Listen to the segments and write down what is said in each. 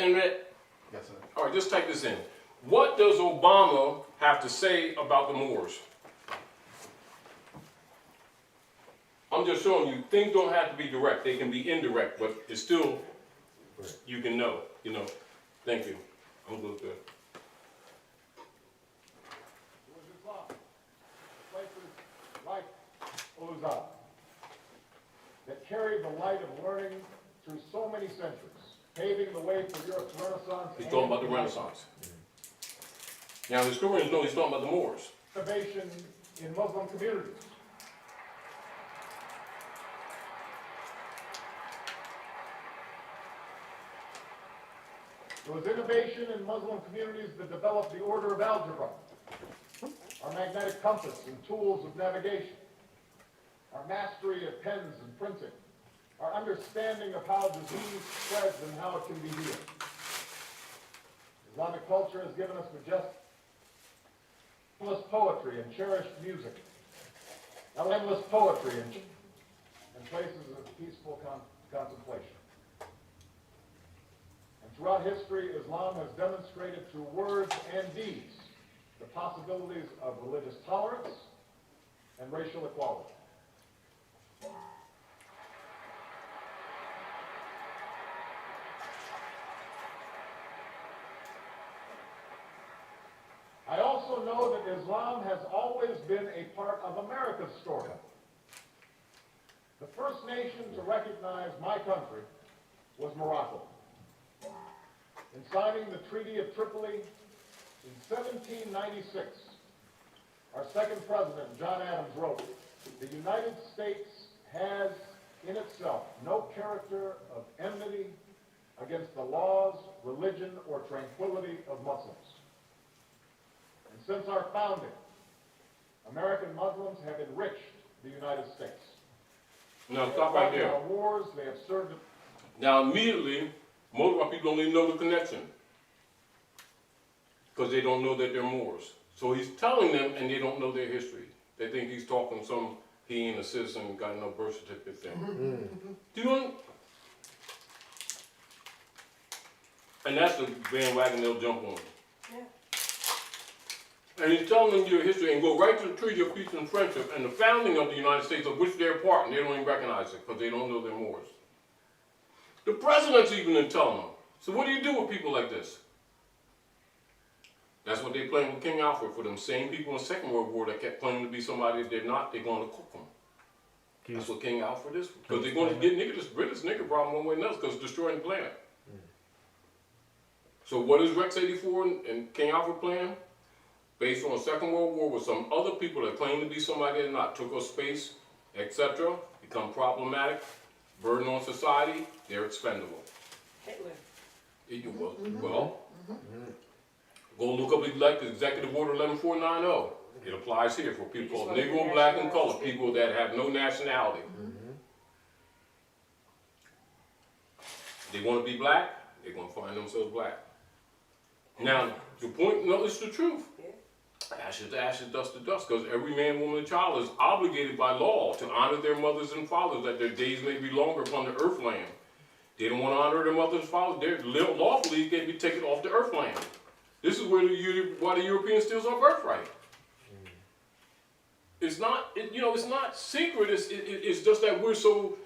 internet? Yes, sir. All right, just type this in. What does Obama have to say about the Moors? I'm just showing you, things don't have to be direct. They can be indirect, but it's still, you can know, you know. Thank you. I'm good. It was Islam. Places like Uzal that carried the light of learning through so many centuries, paving the way for Europe's Renaissance. He's talking about the Renaissance. Now, historians know he's talking about the Moors. Innovation in Muslim communities. There was innovation in Muslim communities that developed the order of algebra, our magnetic compass and tools of navigation, our mastery of pens and printing, our understanding of how disease spreads and how it can be healed. Islamic culture has given us majestic poetry and cherished music, endless poetry and places of peaceful contemplation. And throughout history, Islam has demonstrated through words and deeds the possibilities of religious tolerance and racial equality. I also know that Islam has always been a part of America's story. The first nation to recognize my country was Morocco. In signing the Treaty of Tripoli in 1796, our second president, John Adams, wrote, "The United States has in itself no character of enmity against the laws, religion, or tranquility of Muslims." And since our founding, American Muslims have enriched the United States. Now, stop right there. In our wars, they have served. Now, immediately, most of our people don't even know the connection because they don't know that they're Moors. So he's telling them, and they don't know their history. They think he's talking some, he ain't a citizen, got no birth certificate thing. Do you know? And that's the bandwagon they'll jump on. Yeah. And he's telling them your history and go right to the Treaty of Peace and Friendship and the founding of the United States, of which they're part, and they don't even recognize it because they don't know they're Moors. The president's even in telling them. So what do you do with people like this? That's what they're playing with King Alfred for them same people in the Second World War that kept claiming to be somebody that they're not, they're going to cook them. That's what King Alfred is. Because they're going to get this British nigger problem one way or another because it's destroying the planet. So what is Rex 84 and King Alfred plan? Based on the Second World War with some other people that claim to be somebody that not, took us space, etc., become problematic, burden on society, they're expendable. Hitler. Well, go look up Executive Order 11490. It applies here for people called Negro, Black, and Colored, people that have no nationality. They want to be black, they're going to find themselves black. Now, the point, no, it's the truth. Ashes to ashes, dust to dust, because every man, woman, and child is obligated by law to honor their mothers and fathers, that their days may be longer upon the earth land. They don't want to honor their mothers and fathers, they're lawfully they be taken off the earth land. This is where why the European steals our birthright. It's not, it's not secret. It's just that we're so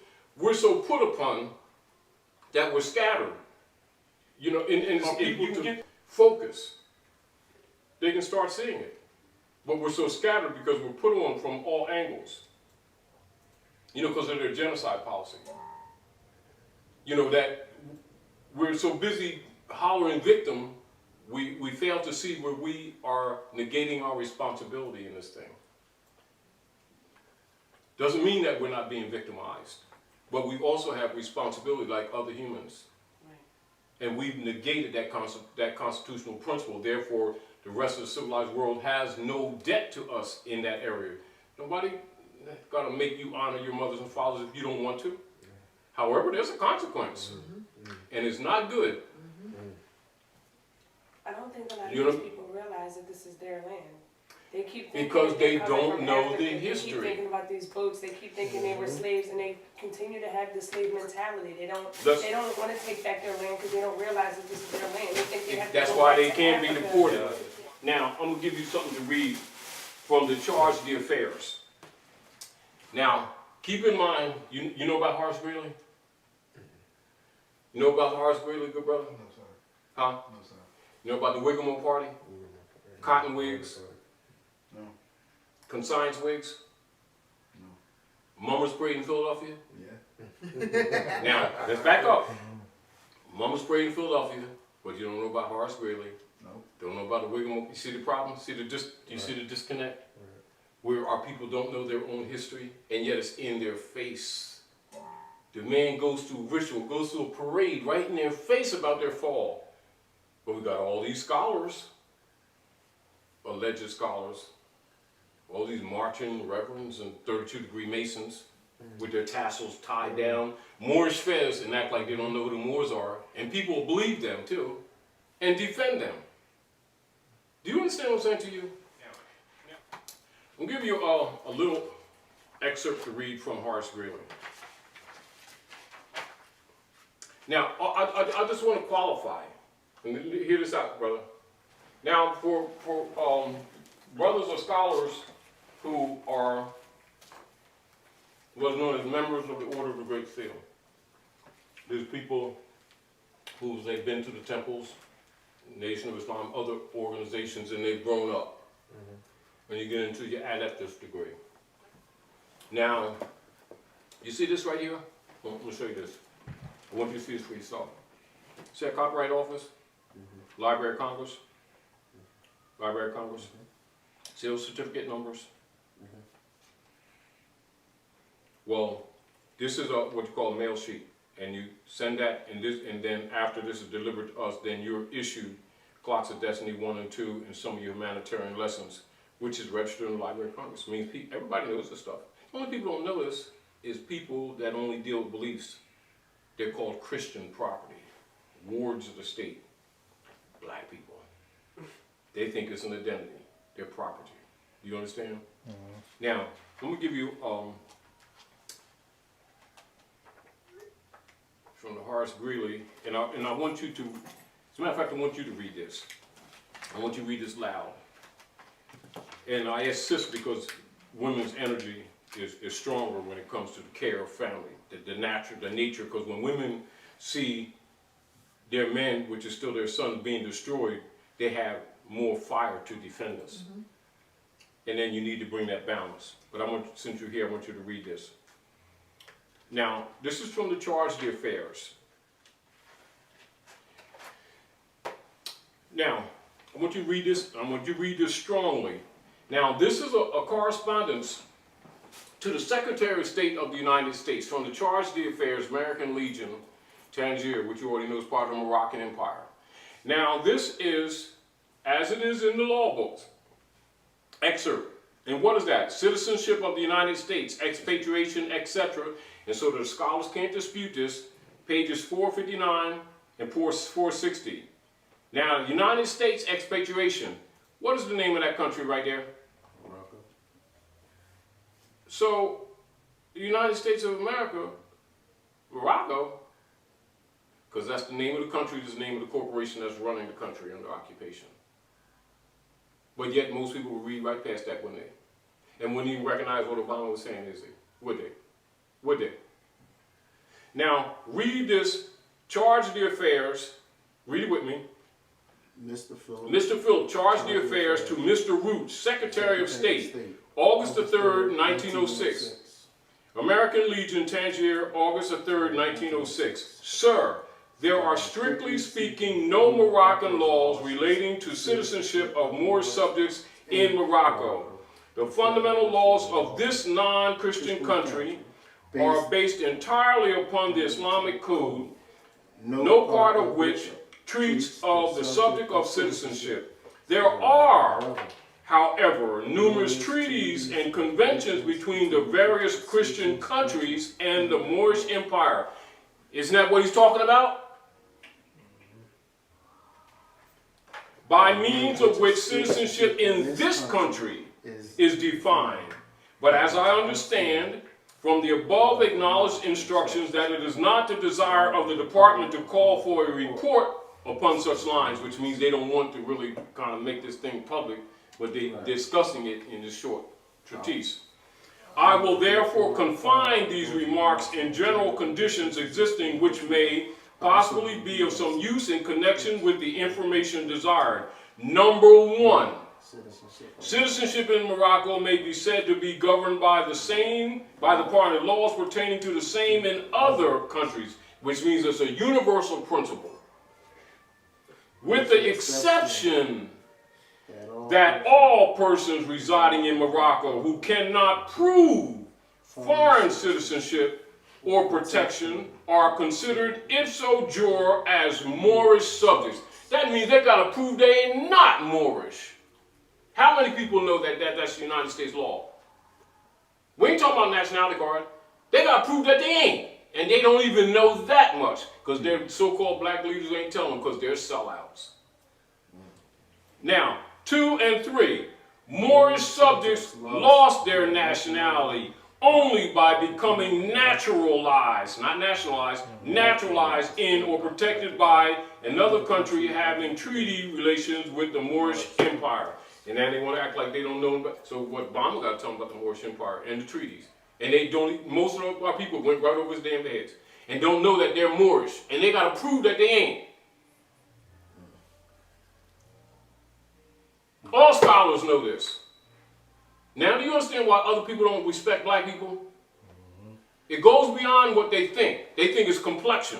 put upon that we're scattered. And if you can get focus, they can start seeing it. But we're so scattered because we're put on from all angles. Because of their genocide policy. That we're so busy hollering victim, we fail to see where we are negating our responsibility in this thing. Doesn't mean that we're not being victimized, but we also have responsibility like other humans. Right. And we've negated that constitutional principle. Therefore, the rest of the civilized world has no debt to us in that area. Nobody got to make you honor your mothers and fathers if you don't want to. However, there's a consequence, and it's not good. I don't think a lot of these people realize that this is their land. They keep thinking because that they they're coming don't from know Africa. the They keep history. thinking about these boats. They keep thinking they were slaves, and they continue to have the slave mentality. They don't want to take back their land because they don't realize that this is their land. They think they have to That's go why back they to can't be Africa. deported. Now, I'm gonna give you something to read from the Charge d'Affaires. Now, keep in mind, you know about Horace Greeley? You know about Horace Greeley, good brother? No, sir. Huh? No, sir. You know about the Wigmore Party? Cotton wigs? No. Conscience wigs? No. Mummer's Parade in Philadelphia? Yeah. Now, let's back up. Mummer's Parade in Philadelphia, but you don't know about Horace Greeley. No. Don't know about the Wigmore. You see the problem? See the see the disconnect? Where our people don't know their own history, and yet it's in their face. The man goes through ritual, goes through a parade right in their face about their fall. But we got all these scholars, alleged scholars, all these marching reverends and 32-degree Masons with their tassels tied down, Moorish fez, and act like they don't know who the Moors are, and people believe them too, and defend them. Do you understand what I'm saying to you? I'll give you a little excerpt to read from Horace Greeley. Now, I just want to qualify, and hear this out, brother. Now, for brothers or scholars who are what's known as members of the Order of the Great Seal, there's people who they've been to the temples, Nation of Islam, other organizations, and they've grown up. When you get into your adeptus degree. Now, you see this right here? Let me show you this. I want you to see this for yourself. See that Copyright Office? Library of Congress? Library of Congress? See those certificate numbers? Well, this is what you call a mail sheet. And you send that, and then after this is delivered to us, then you're issued Clocks of Destiny 1 and 2 and some of your humanitarian lessons, which is registered in the Library of Congress. It means everybody knows this stuff. The only people who don't know this is people that only deal with beliefs. They're called Christian property, wards of the state, black people. They think it's an identity, their property. You understand? Now, let me give you, from the Horace Greeley, and I want you to, as a matter of fact, I want you to read this. I want you to read this loud. And I ask this because women's energy is stronger when it comes to the care of family, the nature, because when women see their men, which is still their sons, being destroyed, they have more fire to defend us. And then you need to bring that balance. But since you're here, I want you to read this. Now, this is from the Charge d'Affaires. Now, I want you to read this. I want you to read this strongly. Now, this is a correspondence to the Secretary of State of the United States from the Charge d'Affaires, American Legion, Tangier, which you already know is part of the Moroccan Empire. Now, this is, as it is in the law books, excerpt. And what is that? Citizenship of the United States, expatriation, etc. And so the scholars can't dispute this. Pages 459 and 460. Now, the United States expatriation. What is the name of that country right there? Morocco. So, the United States of America, Morocco, because that's the name of the country, that's the name of the corporation that's running the country under occupation. But yet most people will read right past that, wouldn't they? And wouldn't even recognize what Obama was saying, is they? Would they? Would they? Now, read this Charge d'Affaires, read it with me. Mr. Philip. Mr. Philip, Charge d'Affaires to Mr. Root, Secretary of State, August the 3rd, 1906. American Legion, Tangier, August the 3rd, 1906. Sir, there are strictly speaking no Moroccan laws relating to citizenship of Moorish subjects in Morocco. The fundamental laws of this non-Christian country are based entirely upon the Islamic code, no part of which treats of the subject of citizenship. There are, however, numerous treaties and conventions between the various Christian countries and the Moorish Empire. Isn't that what he's talking about? By means of which citizenship in this country is defined. But as I understand from the above acknowledged instructions that it is not the desire of the department to call for a report upon such lines, which means they don't want to really kind of make this thing public, but they're discussing it in this short treatise. I will therefore confine these remarks in general conditions existing which may possibly be of some use in connection with the information desired. Number one, citizenship in Morocco may be said to be governed by the party laws pertaining to the same in other countries, which means it's a universal principle. With the exception that all persons residing in Morocco who cannot prove foreign citizenship or protection are considered ipso jure as Moorish subjects. That means they got to prove they ain't not Moorish. How many people know that that's United States law? We ain't talking about nationality card. They got to prove that they ain't. And they don't even know that much because their so-called black leaders ain't telling them because they're sellouts. Now, 2 and 3, Moorish subjects lost their nationality only by becoming naturalized, not nationalized, naturalized in or protected by another country having treaty relations with the Moorish Empire. And now they want to act like they don't know about. So what Obama got to tell them about the Moorish Empire and the treaties. And they don't, most of our people went right over his damn heads and don't know that they're Moorish. And they got to prove that they ain't. All scholars know this. Now, do you understand why other people don't respect black people? It goes beyond what they think. They think it's complexion.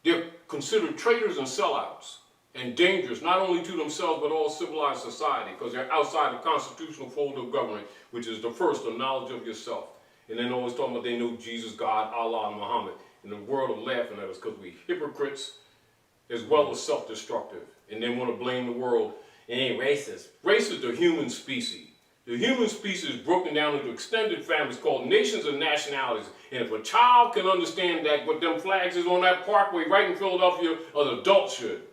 They're considered traitors and sellouts and dangerous, not only to themselves, but all civilized society, because they're outside the constitutional fold of government, which is the first, the knowledge of yourself. And then always talking about they know Jesus, God, Allah, and Muhammad. And the world are laughing at us because we're hypocrites as well as self-destructive. And then want to blame the world. It ain't racist. Race is the human species. The human species is broken down into extended families called nations and nationalities. And if a child can understand that, what them flags is on that parkway right in Philadelphia, an adult should.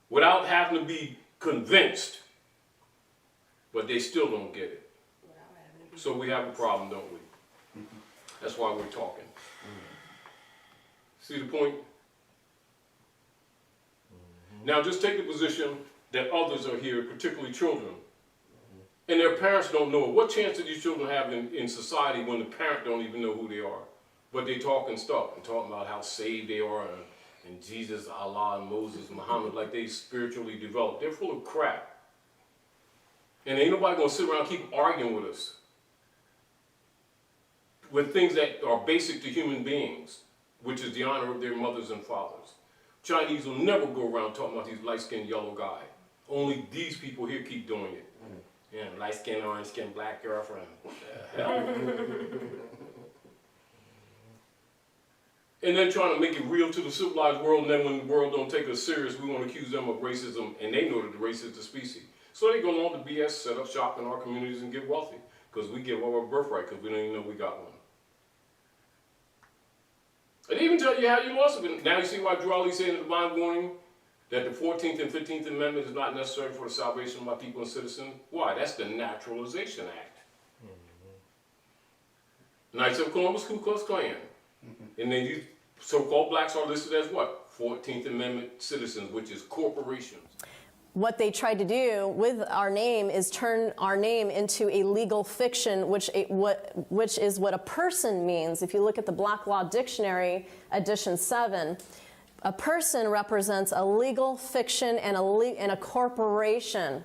Without having to be convinced. But they still don't get it. So we have a problem, don't we? That's why we're talking. See the point? Now just take the position that others are here, particularly children. And their parents don't know it. What chance do these children have in society when the parent don't even know who they are? But they talking stuff and talking about how saved they are and Jesus, Allah, and Moses, Muhammad, like they spiritually developed. They're full of crap. And ain't nobody gonna sit around and keep arguing with us with things that are basic to human beings, which is the honor of their mothers and fathers. Chinese will never go around talking about these light-skinned yellow guy. Only these people here keep doing it. Yeah, light-skinned, orange-skinned, black girlfriend. And then trying to make it real to the civilized world, and then when the world don't take us serious, we want to accuse them of racism, and they know that the race is the species. So they go along to BS, set up shop in our communities and get wealthy, because we give our birthright, because we don't even know we got one. And they even tell you how you lost it. Now you see why Drew Ali said in the divine warning that the 14th and 15th Amendment is not necessary for the salvation of my people and citizens. Why? That's the Naturalization Act. Knights of Columbus, Ku Klux Klan. And then these so-called blacks are listed as what? 14th Amendment citizens, which is corporations. What they tried to do with our name is turn our name into a legal fiction, which is what a person means. If you look at the Black Law Dictionary, edition 7, a person represents a legal fiction and a corporation.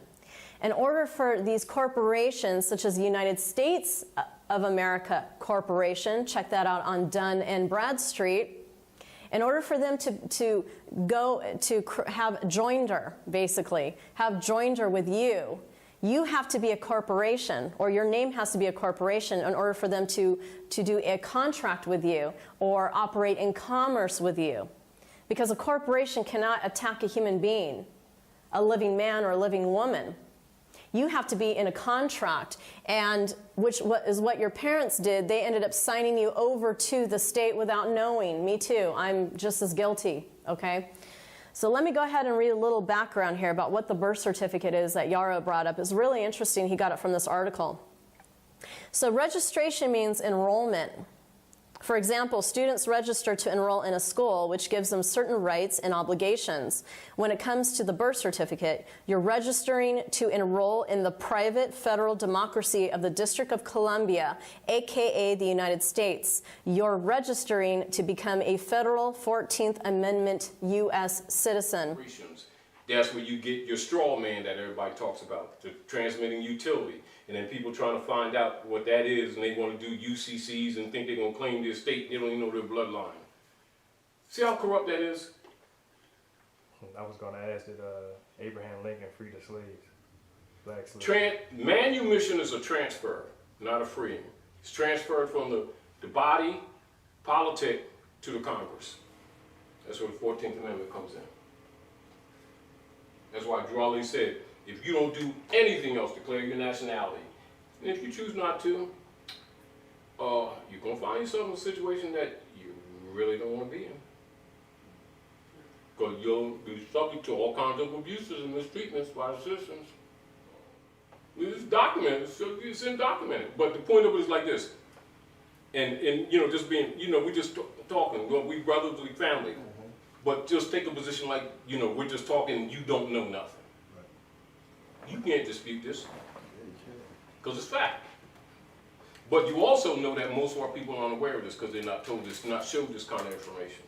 In order for these corporations, such as the United States of America Corporation, check that out on Dunn and Bradstreet, in order for them to have joinder, basically, have joinder with you, you have to be a corporation, or your name has to be a corporation in order for them to do a contract with you or operate in commerce with you. Because a corporation cannot attack a human being, a living man or a living woman. You have to be in a contract, and which is what your parents did. They ended up signing you over to the state without knowing. Me too. I'm just as guilty, okay? So let me go ahead and read a little background here about what the birth certificate is that Yarrow brought up. It's really interesting. He got it from this article. So registration means enrollment. For example, students register to enroll in a school, which gives them certain rights and obligations. When it comes to the birth certificate, you're registering to enroll in the private federal democracy of the District of Columbia, aka the United States. You're registering to become a federal 14th Amendment U.S. citizen. That's where you get your straw man that everybody talks about, the transmitting utility. And then people trying to find out what that is, and they want to do UCCs and think they're going to claim their state. They don't even know their bloodline. See how corrupt that is? I was going to ask that Abraham Lincoln freed the slaves, black slaves. Manumission is a transfer, not a freeing. It's transferred from the body politic to the Congress. That's where the 14th Amendment comes in. That's why Drawley said, if you don't do anything else, declare your nationality. And if you choose not to, you're going to find yourself in a situation that you really don't want to be in. Because you'll be subject to all kinds of abuses and mistreatments by the citizens. It's documented, so it's undocumented. But the point of it is like this. And you know, just being, you know, we're just talking, well, we brotherly family. Mm-hmm. But just take a position like, you know, we're just talking, you don't know nothing. You can't dispute this, because it's fact. But you also know that most of our people aren't aware of this because they're not told this, not showed this kind of information.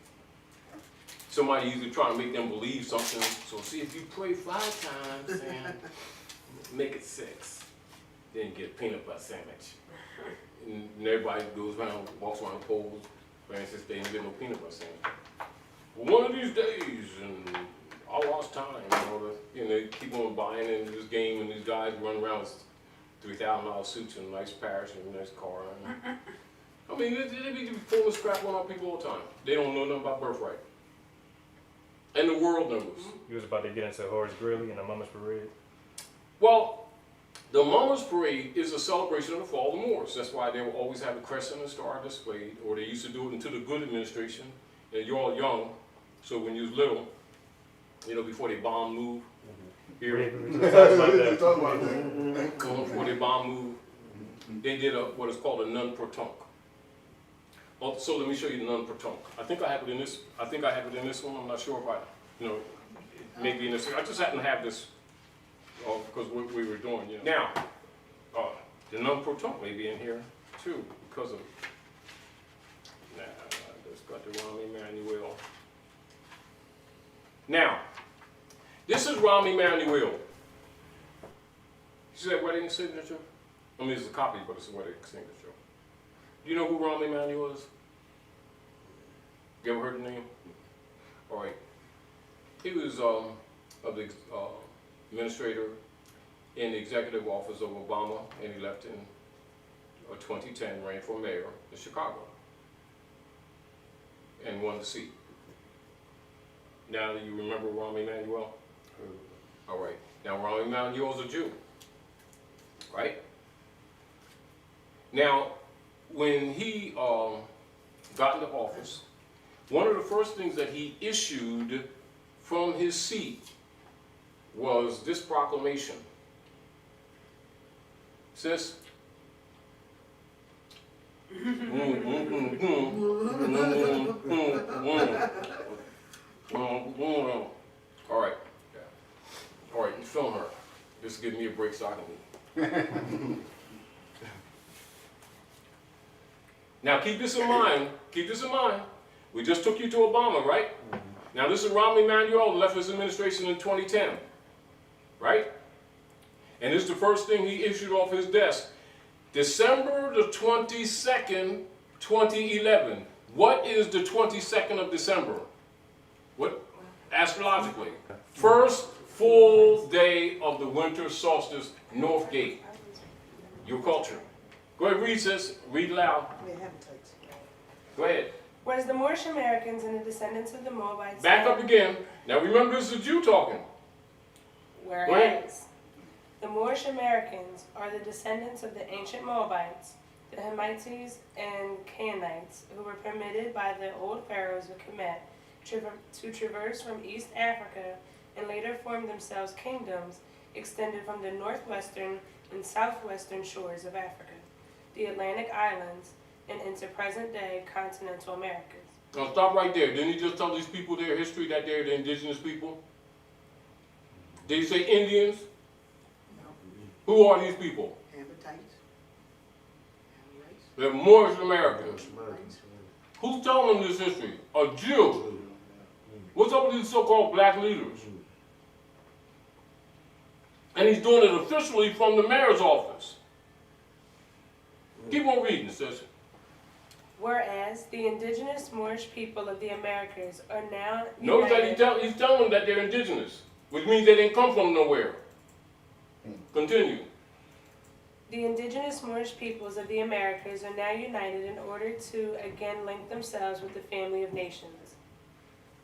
Somebody usually trying to make them believe something. So see, if you pray 5 times and make it 6, then you get a peanut butter sandwich. And everybody goes around, walks around the poles, Francis, they didn't get no peanut butter sandwich. Well, one of these days, and I lost time, you know, they keep on buying into this game, and these guys run around with $3,000 suits and a nice parish and a nice car. And, I mean, they be pulling scrap on our people all the time. They don't know nothing about birthright. And the world knows. You was about to get into Horace Greeley and the Mama's Parade. Well, the Mama's Parade is a celebration of the fall of the Moors. That's why they will always have a crescent and star displayed, or they used to do it until the good administration. And you're all young, so when you was little, you know, before they bomb move, here, before they bomb move, they did what is called a non-protonc. So let me show you the non-protonc. I think I have it in this. I think I have it in this one. I'm not sure if I, you know, maybe in this. I just happen to have this because we were doing. You know. Now, the non-protonc may be in here too because of. Nah, I just got the wrong Emmanuel. Now. This is Rahm Emanuel. You see that wedding signature? I mean, it's a copy, but it's a wedding signature. Do you know who Rahm Emanuel is? You ever heard the name? All right. He was of the administrator in the executive office of Obama, and he left in 2010, ran for mayor in Chicago, and won the seat. Now, do you remember Rahm Emanuel? All right. Now, Rahm Emanuel is a Jew, right? Now, when he got into office, one of the first things that he issued from his seat was this proclamation. Sis? All right. All right, you film her. This will give me a break so I can leave. Now keep this in mind. Keep this in mind. We just took you to Obama, right? Now this is Rahm Emanuel, left his administration in 2010, right? And this is the first thing he issued off his desk. December the 22nd, 2011. What is the 22nd of December? What? Astrologically. First full day of the winter solstice, North Gate. Your culture. Go ahead, read, sis. Read loud. Go ahead. Whereas the Moorish Americans and the descendants of the Moabites... Back up again. Now remember, this is a Jew talking. Whereas the Moorish Americans are the descendants of the ancient Moabites, the Hamites and Canaanites, who were permitted by the old pharaohs of Kemet to traverse from East Africa and later form themselves kingdoms extended from the northwestern and southwestern shores of Africa, the Atlantic Islands, and into present-day continental Americas. Now stop right there. Didn't he just tell these people their history, that they're the indigenous people? Did he say Indians? No, Who are these people? Amatites. They're Moorish Americans. Americans. Who's telling them this history? A Jew. What's up with these so-called black leaders? And he's doing it officially from the mayor's office. Keep on reading, sis. Whereas the indigenous Moorish people of the Americas are now Notice that he's telling them that they're indigenous, which means they didn't come from nowhere. Continue. The indigenous Moorish peoples of the Americas are now united in order to again link themselves with the family of nations.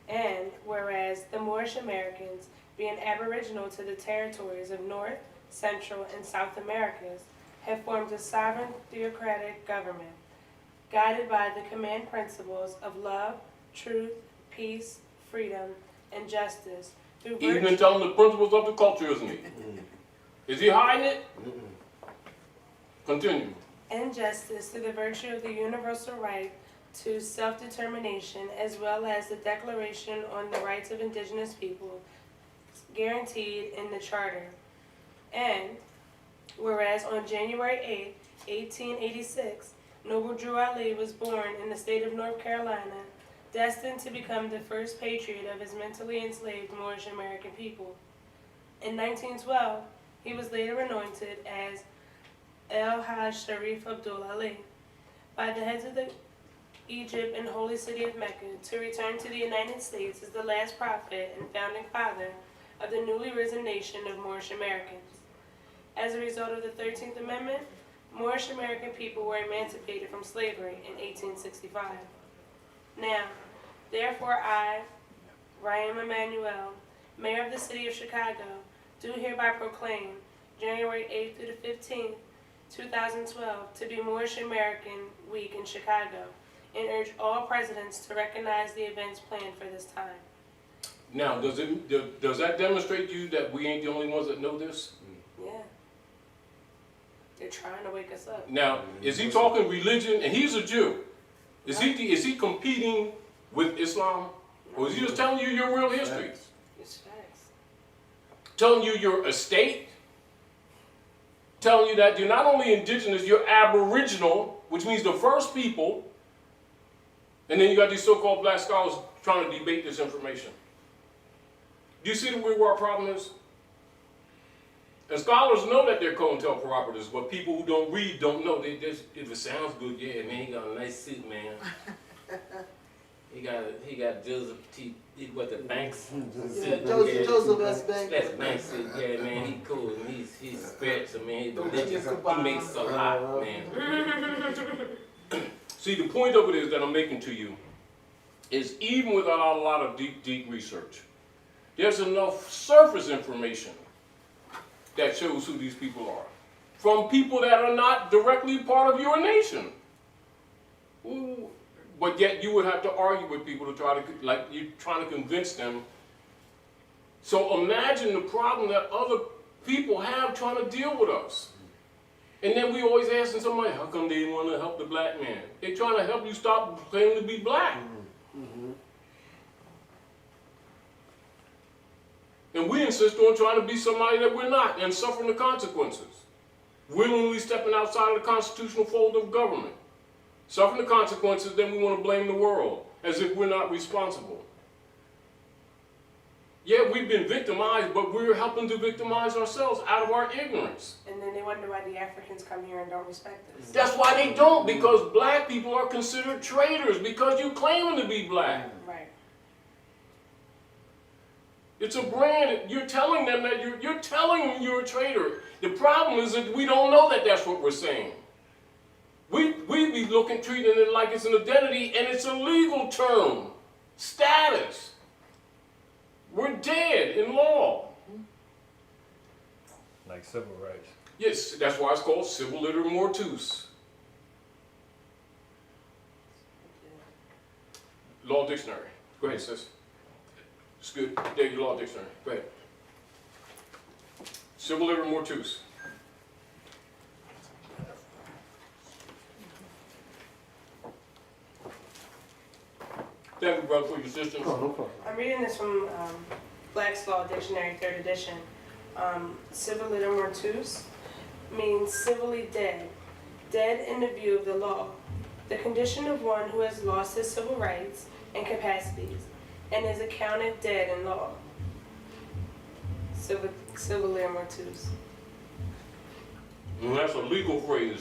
And whereas the Moorish Americans, being aboriginal to the territories of North, Central, and South Americas, have formed a sovereign theocratic government, guided by the command principles of love, truth, peace, freedom, and justice. Through He's been virtue, telling the principles of the culture, isn't he? Is he hiding it? Continue. and justice through the virtue of the universal right to self-determination, as well as the Declaration on the Rights of Indigenous People, guaranteed in the Charter. And whereas on January 8, 1886, Noble Drew Ali was born in the state of North Carolina, destined to become the first patriot of his mentally enslaved Moorish American people. In 1912, he was later anointed as El Hajj Sharif Abdul Ali by the heads of the Egypt and holy city of Mecca to return to the United States as the last prophet and founding father of the newly risen nation of Moorish Americans. As a result of the 13th Amendment, Moorish American people were emancipated from slavery in 1865. Now, therefore I, Ryan Emanuel, Mayor of the City of Chicago, do hereby proclaim January 8th through the 15th, 2012 to be Moorish American Week in Chicago, and urge all presidents to recognize the events planned for this time. Now, does that demonstrate to you that we ain't the only ones that know this? Yeah. They're trying to wake us up. Now, is he talking religion? And he's a Jew. Is he competing with Islam? Or is he just telling you your real history? It's facts. Telling you your estate? Telling you that you're not only indigenous, you're aboriginal, which means the first people. And then you got these so-called black scholars trying to debate this information. Do you see where our problem is? And scholars know that they're COINTELPROPers, but people who don't read don't know. They just, if it sounds good, yeah, man, he got a nice suit, man. he got Joseph T. What the Banks? Yeah, Joseph S. Banks. That's Banks suit, yeah, man. He cool and he's spiritual, man. He makes a lot, man. See, the point of it is that I'm making to you is even without a lot of deep research, there's enough surface information that shows who these people are, from people that are not directly part of your nation. Ooh. But yet you would have to argue with people to try to, like you're trying to convince them. So imagine the problem that other people have trying to deal with us. And then we always asking somebody, how come they want to help the black man? They're trying to help you stop claiming to be black. And we insist on trying to be somebody that we're not and suffering the consequences. Willingly stepping outside of the constitutional fold of government. Suffering the consequences, then we want to blame the world as if we're not responsible. Yeah, we've been victimized, but we're helping to victimize ourselves out of our ignorance. And then they wonder why the Africans come here and don't respect us. That's why they don't, because black people are considered traitors because you claiming to be black. Right. It's a brand. You're telling them that you're telling them you're a traitor. The problem is that we don't know that that's what we're saying. We be treating it like it's an identity, and it's a legal term. Status. We're dead in law. Like civil rights. Yes, that's why it's called civil liter mortuus. Law dictionary. Go ahead, sis. It's good. There, your law dictionary. Go ahead. Civil libera mortuus. Thank you, brother, for your assistance. Oh, no problem. I'm reading this from Black's Law Dictionary, 3rd edition. Civil libera mortuus means civilly dead, dead in the view of the law. The condition of one who has lost his civil rights and capacities and is accounted dead in law. Civil libera mortuus. And that's a legal phrase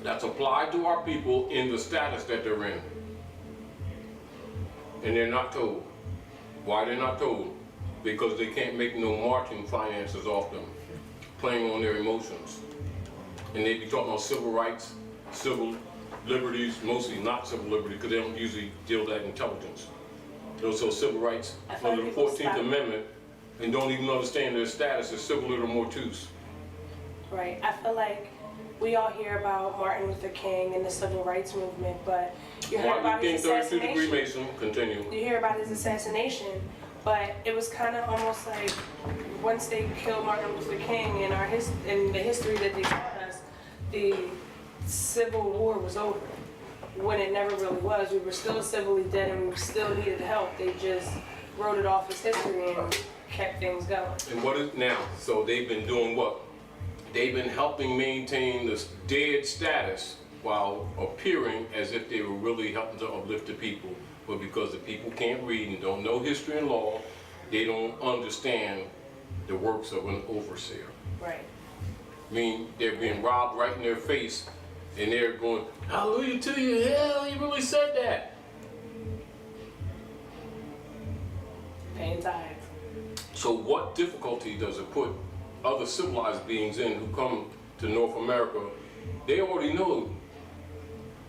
that's applied to our people in the status that they're in. And they're not told. Why they're not told? Because they can't make no marketing finances off them, playing on their emotions. And they be talking about civil rights, civil liberties, mostly not civil liberty, because they don't usually deal with that intelligence. So civil rights I feel under the like people 14th stop- Amendment and don't even understand their status as civil libera mortuus. Right. I feel like we all hear about Martin Luther King and the civil rights movement, but you hear Martin about Luther his King, 32-degree assassination. Mason, continue. You hear about his assassination, but it was kind of almost like once they killed Martin Luther King in in the history that they taught us, the Civil War was over. When it never really was. We were still civilly dead and we still needed help. They just wrote it off as history and kept things going. And what is now? So they've been doing what? They've been helping maintain this dead status while appearing as if they were really helping to uplift the people. But because the people can't read and don't know history and law, they don't understand the works of an overseer. Right. I mean, they're being robbed right in their face and they're going, hallelujah to you, hell, he really said that. Paying tithes. So what difficulty does it put other civilized beings in who come to North America? They already know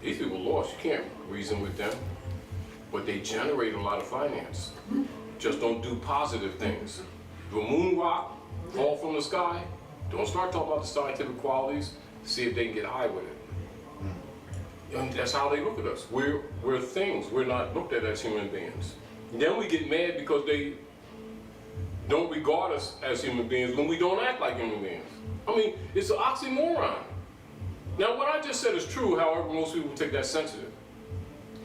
these people lost, you can't reason with them, but they generate a lot of finance. Just don't do positive things. If a moon rock fall from the sky, don't start talking about the scientific qualities, see if they can get high with it. And that's how they look at us. We're things, we're not looked at as human beings. And then we get mad because they don't regard us as human beings when we don't act like human beings. I mean, it's an oxymoron. Now, what I just said is true, however, most people take that sensitive.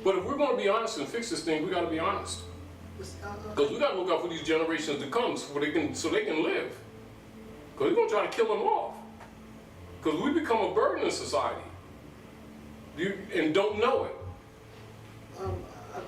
But if we're going to be honest and fix this thing, we got to be honest. Because we got to look out for these generations to come so they can live. Because we're going to try to kill them off. Because we become a burden in society. And don't know it.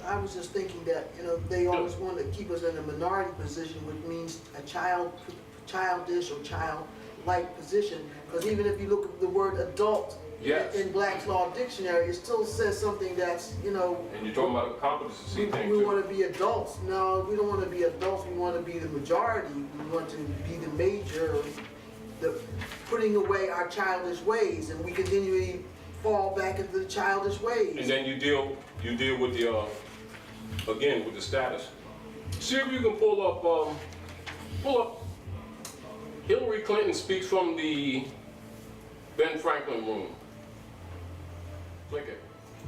I was just thinking that, they always want to keep us in a minority position, which means a childish or childlike position. Because even if you look at the word adult Yes. in Black's Law Dictionary, it still says something that's, And you're talking about a competency thing we too. want to be adults. No, we don't want to be adults. We want to be the majority. We want to be the major, the putting away our childish ways, and we continually fall back into the childish ways. And then you deal with the again with the status. See if you can pull up Hillary Clinton speaks from the Ben Franklin room. Click it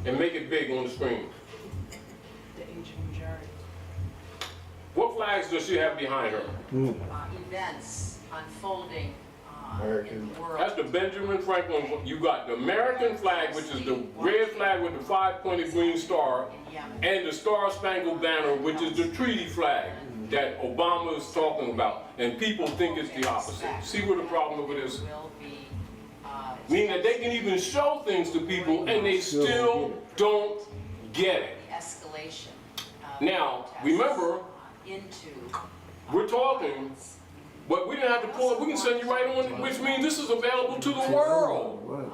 and make it big on the screen. The ancient majority. What flags does she have behind her? Events unfolding in the world. That's the Benjamin Franklin. You got the American flag, which is the red flag with the 5-pointed green star, and the Star-Spangled Banner, which is the treaty flag that Obama is talking about. And people think it's the opposite. See where the problem of it is? Will be, Meaning that they can even show things to people and they still don't get it. escalation. Now, remember, Into. we're talking, but we didn't have to pull it. We can send you right on, which means this is available to the world.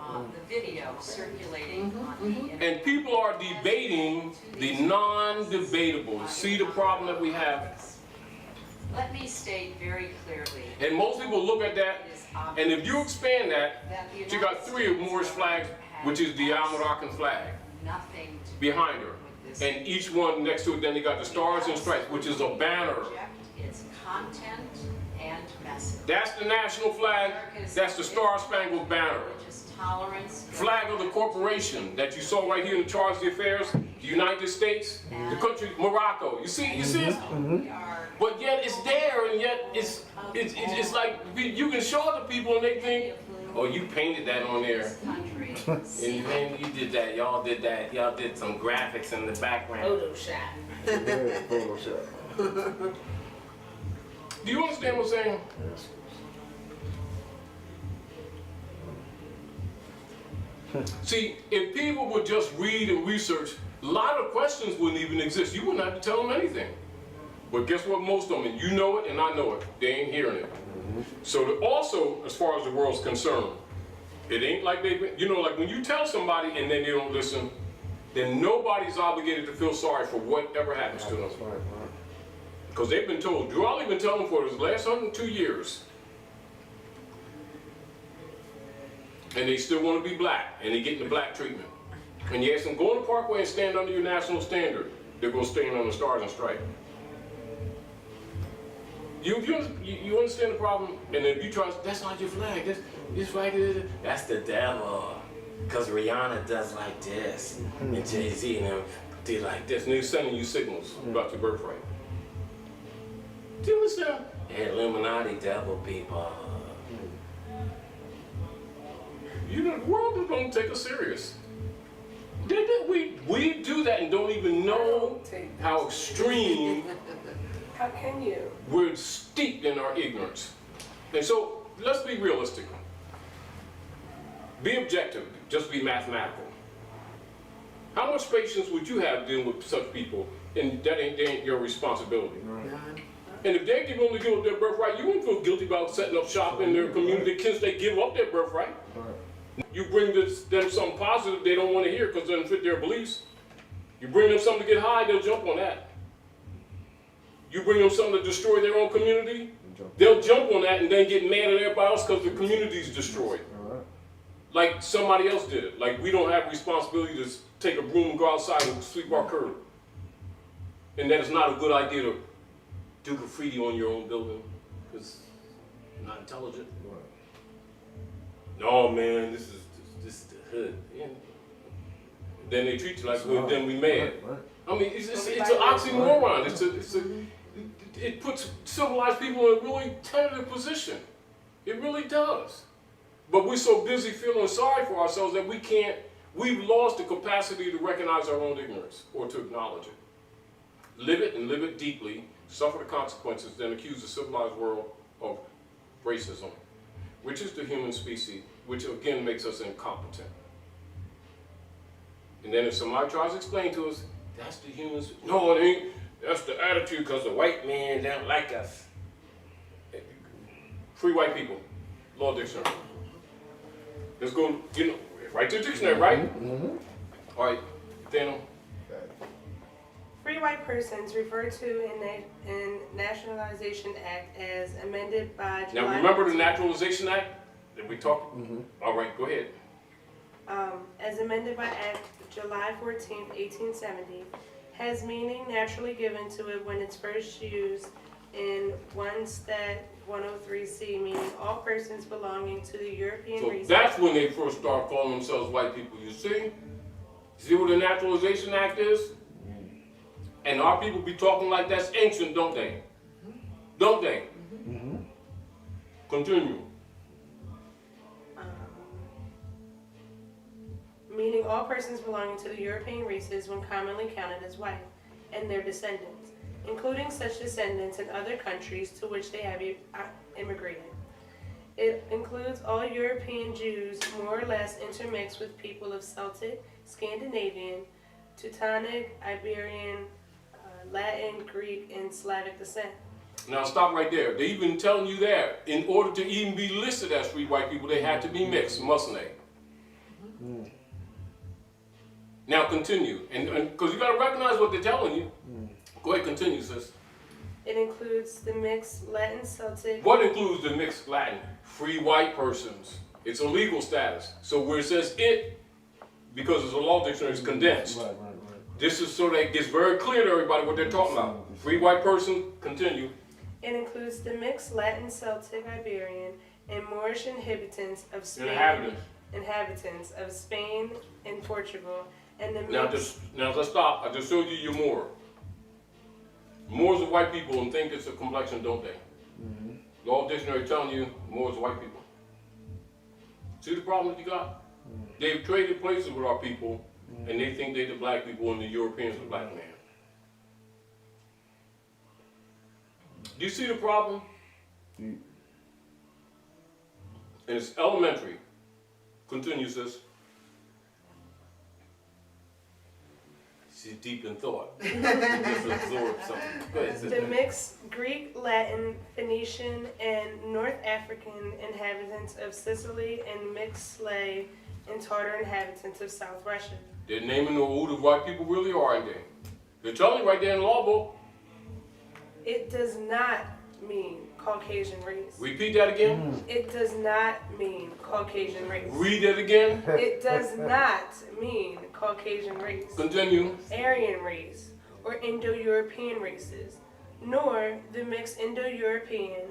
The video circulating on the internet. And people are debating the non-debatable. See the problem that we have? Let me state very clearly. And most people look at that, and if you expand that, you got 3 of Moorish flags, which is the Al-Moroccan flag, Nothing to behind her. And each one next to it, then they got the stars and stripes, which is a banner. reject its content and message. That's the national flag, that's the Star-Spangled Banner. Religious tolerance. Flag of the corporation that you saw right here in the Charge of Affairs, The United States, the country, Morocco. You see it? We are But yet it's there, and yet it's like you can show other people and they think, oh, you painted that on there. country. And man, you did that, y'all did that, y'all did some graphics in the background. Photoshop. Do you understand what I'm saying? See, if people would just read and research, a lot of questions wouldn't even exist. You wouldn't have to tell them anything. But guess what, most of them, and you know it and I know it, they ain't hearing it. So also, as far as the world's concerned, it ain't like like when you tell somebody and then they don't listen, then nobody's obligated to feel sorry for whatever happens to them. Because they've been told. Drew Ali been telling them for the last 102 years. And they still want to be black, and they getting the black treatment. And you ask them, go on the parkway and stand under your national standard. They're going to stand on the Stars and Stripes. You understand the problem? And if you try, that's not your flag. This flag is, that's the devil. Because Rihanna does like this, and Jay-Z and them did like this. And they're sending you signals about your birthright. Do you understand? Hey, Illuminati devil people. You know, the world is going to take us serious. We do that and don't even know how extreme How can you? we're steeped in our ignorance. And so, let's be realistic. Be objective, just be mathematical. How much patience would you have dealing with such people, and that ain't your responsibility? None. And if they're willing to give up their birthright, you won't feel guilty about setting up shop in their community since they give up their birthright. You bring them something positive they don't want to hear because it doesn't fit their beliefs. You bring them something to get high, they'll jump on that. You bring them something to destroy their own community, they'll jump on that and then get mad at everybody else because the community's destroyed. Like somebody else did it. Like we don't have responsibility to take a broom and go outside and sweep our curb. And that it's not a good idea to do graffiti on your own building because you're not intelligent. No, man, this is the hood. Yeah. Then they treat you like hood, then we mad. I mean, it's an oxymoron. It puts civilized people in a really tentative position. It really does. But we're so busy feeling sorry for ourselves that we've lost the capacity to recognize our own ignorance or to acknowledge it. Live it and live it deeply, suffer the consequences, then accuse the civilized world of racism, which is the human species, which again makes us incompetent. And then if somebody tries to explain to us, that's the human species. No, it ain't. That's the attitude because the white man don't like us. Free white people, law dictionary. Let's go, right to the dictionary, right? All right, Daniel. Free white persons referred to in Nationalization Act as amended by July. Now remember the Naturalization Act that we talked? All right, go ahead. As amended by Act July 14th, 1870, has meaning naturally given to it when it's first used in 1 Stat 103C, meaning all persons belonging to the European So race. that's when they first start calling themselves white people, you see? See what the Naturalization Act is? And our people be talking like that's ancient, don't they? Don't they? Continue. Meaning all persons belonging to the European races when commonly counted as white, and their descendants, including such descendants in other countries to which they have immigrated. It includes all European Jews more or less intermixed with people of Celtic, Scandinavian, Teutonic, Iberian, Latin, Greek, and Slavic descent. Now stop right there. They even telling you that in order to even be listed as free white people, they had to be mixed, mustn't they? Now continue, and because you got to recognize what they're telling you. Go ahead, continue, sis. It includes the mixed Latin, Celtic. What includes the mixed Latin? Free white persons. It's a legal status. So where it says it, because it's a law dictionary, it's condensed. This is so that it gets very clear to everybody what they're talking about. Free white person, continue. It includes the mixed Latin, Celtic, Iberian, and Moorish inhabitants of Spain. Inhabitants. Inhabitants of Spain and Portugal, and the Now, mix. now let's stop. I just showed you your Moor. Moors are white people and think it's a complexion, don't they? Law dictionary telling you Moors are white people. See the problem that you got? They've traded places with our people, and they think they're the black people and the Europeans the black man. Do you see the problem? And it's elementary. Continue, sis. She's deep in thought. Just absorb something. Go ahead, sis. The mixed Greek, Latin, Phoenician, and North African inhabitants of Sicily and mixed Slave and Tartar inhabitants of South Russia. They're naming who the white people really are, aren't they? They're telling you right there in the law book. It does not mean Caucasian race. Repeat that again. It does not mean Caucasian race. Read that again. It does not mean Caucasian race, Continue. Aryan race, or Indo-European races, nor the mixed Indo-European,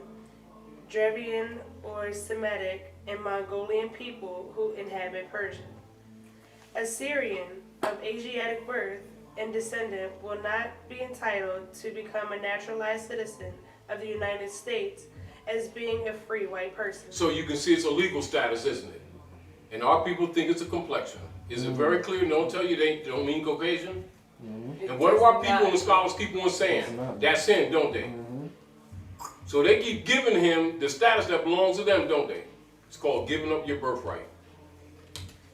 Dravidian or Semitic, and Mongolian people who inhabit Persia. A Syrian of Asiatic birth and descendant will not be entitled to become a naturalized citizen of the United States as being a free white person. So you can see it's a legal status, isn't it? And our people think it's a complexion. Is it very clear? Don't tell you they don't mean Caucasian? And what do our people and the scholars keep on saying? That's him, don't they? So they keep giving him the status that belongs to them, don't they? It's called giving up your birthright.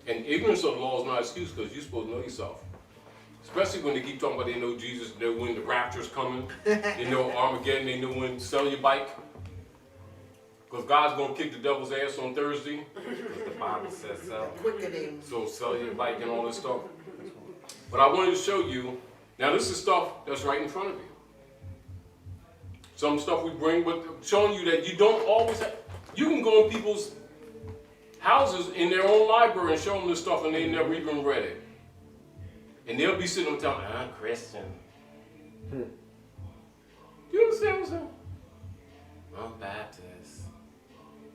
And ignorance of the law is not an excuse because you're supposed to know yourself. Especially when they keep talking about they know Jesus, they know when the rapture's coming, they know Armageddon, they know when sell your bike. Because God's going to kick the devil's ass on Thursday. Because the Bible says so. Quickening. So sell your bike and all this stuff. But I wanted to show you, now this is stuff that's right in front of you. Some stuff we bring, but showing you that you don't always have, you can go in people's houses in their own library and show them this stuff and they never even read it. And they'll be sitting there telling me, I'm Christian. Do you understand what I'm saying? I'm Baptist.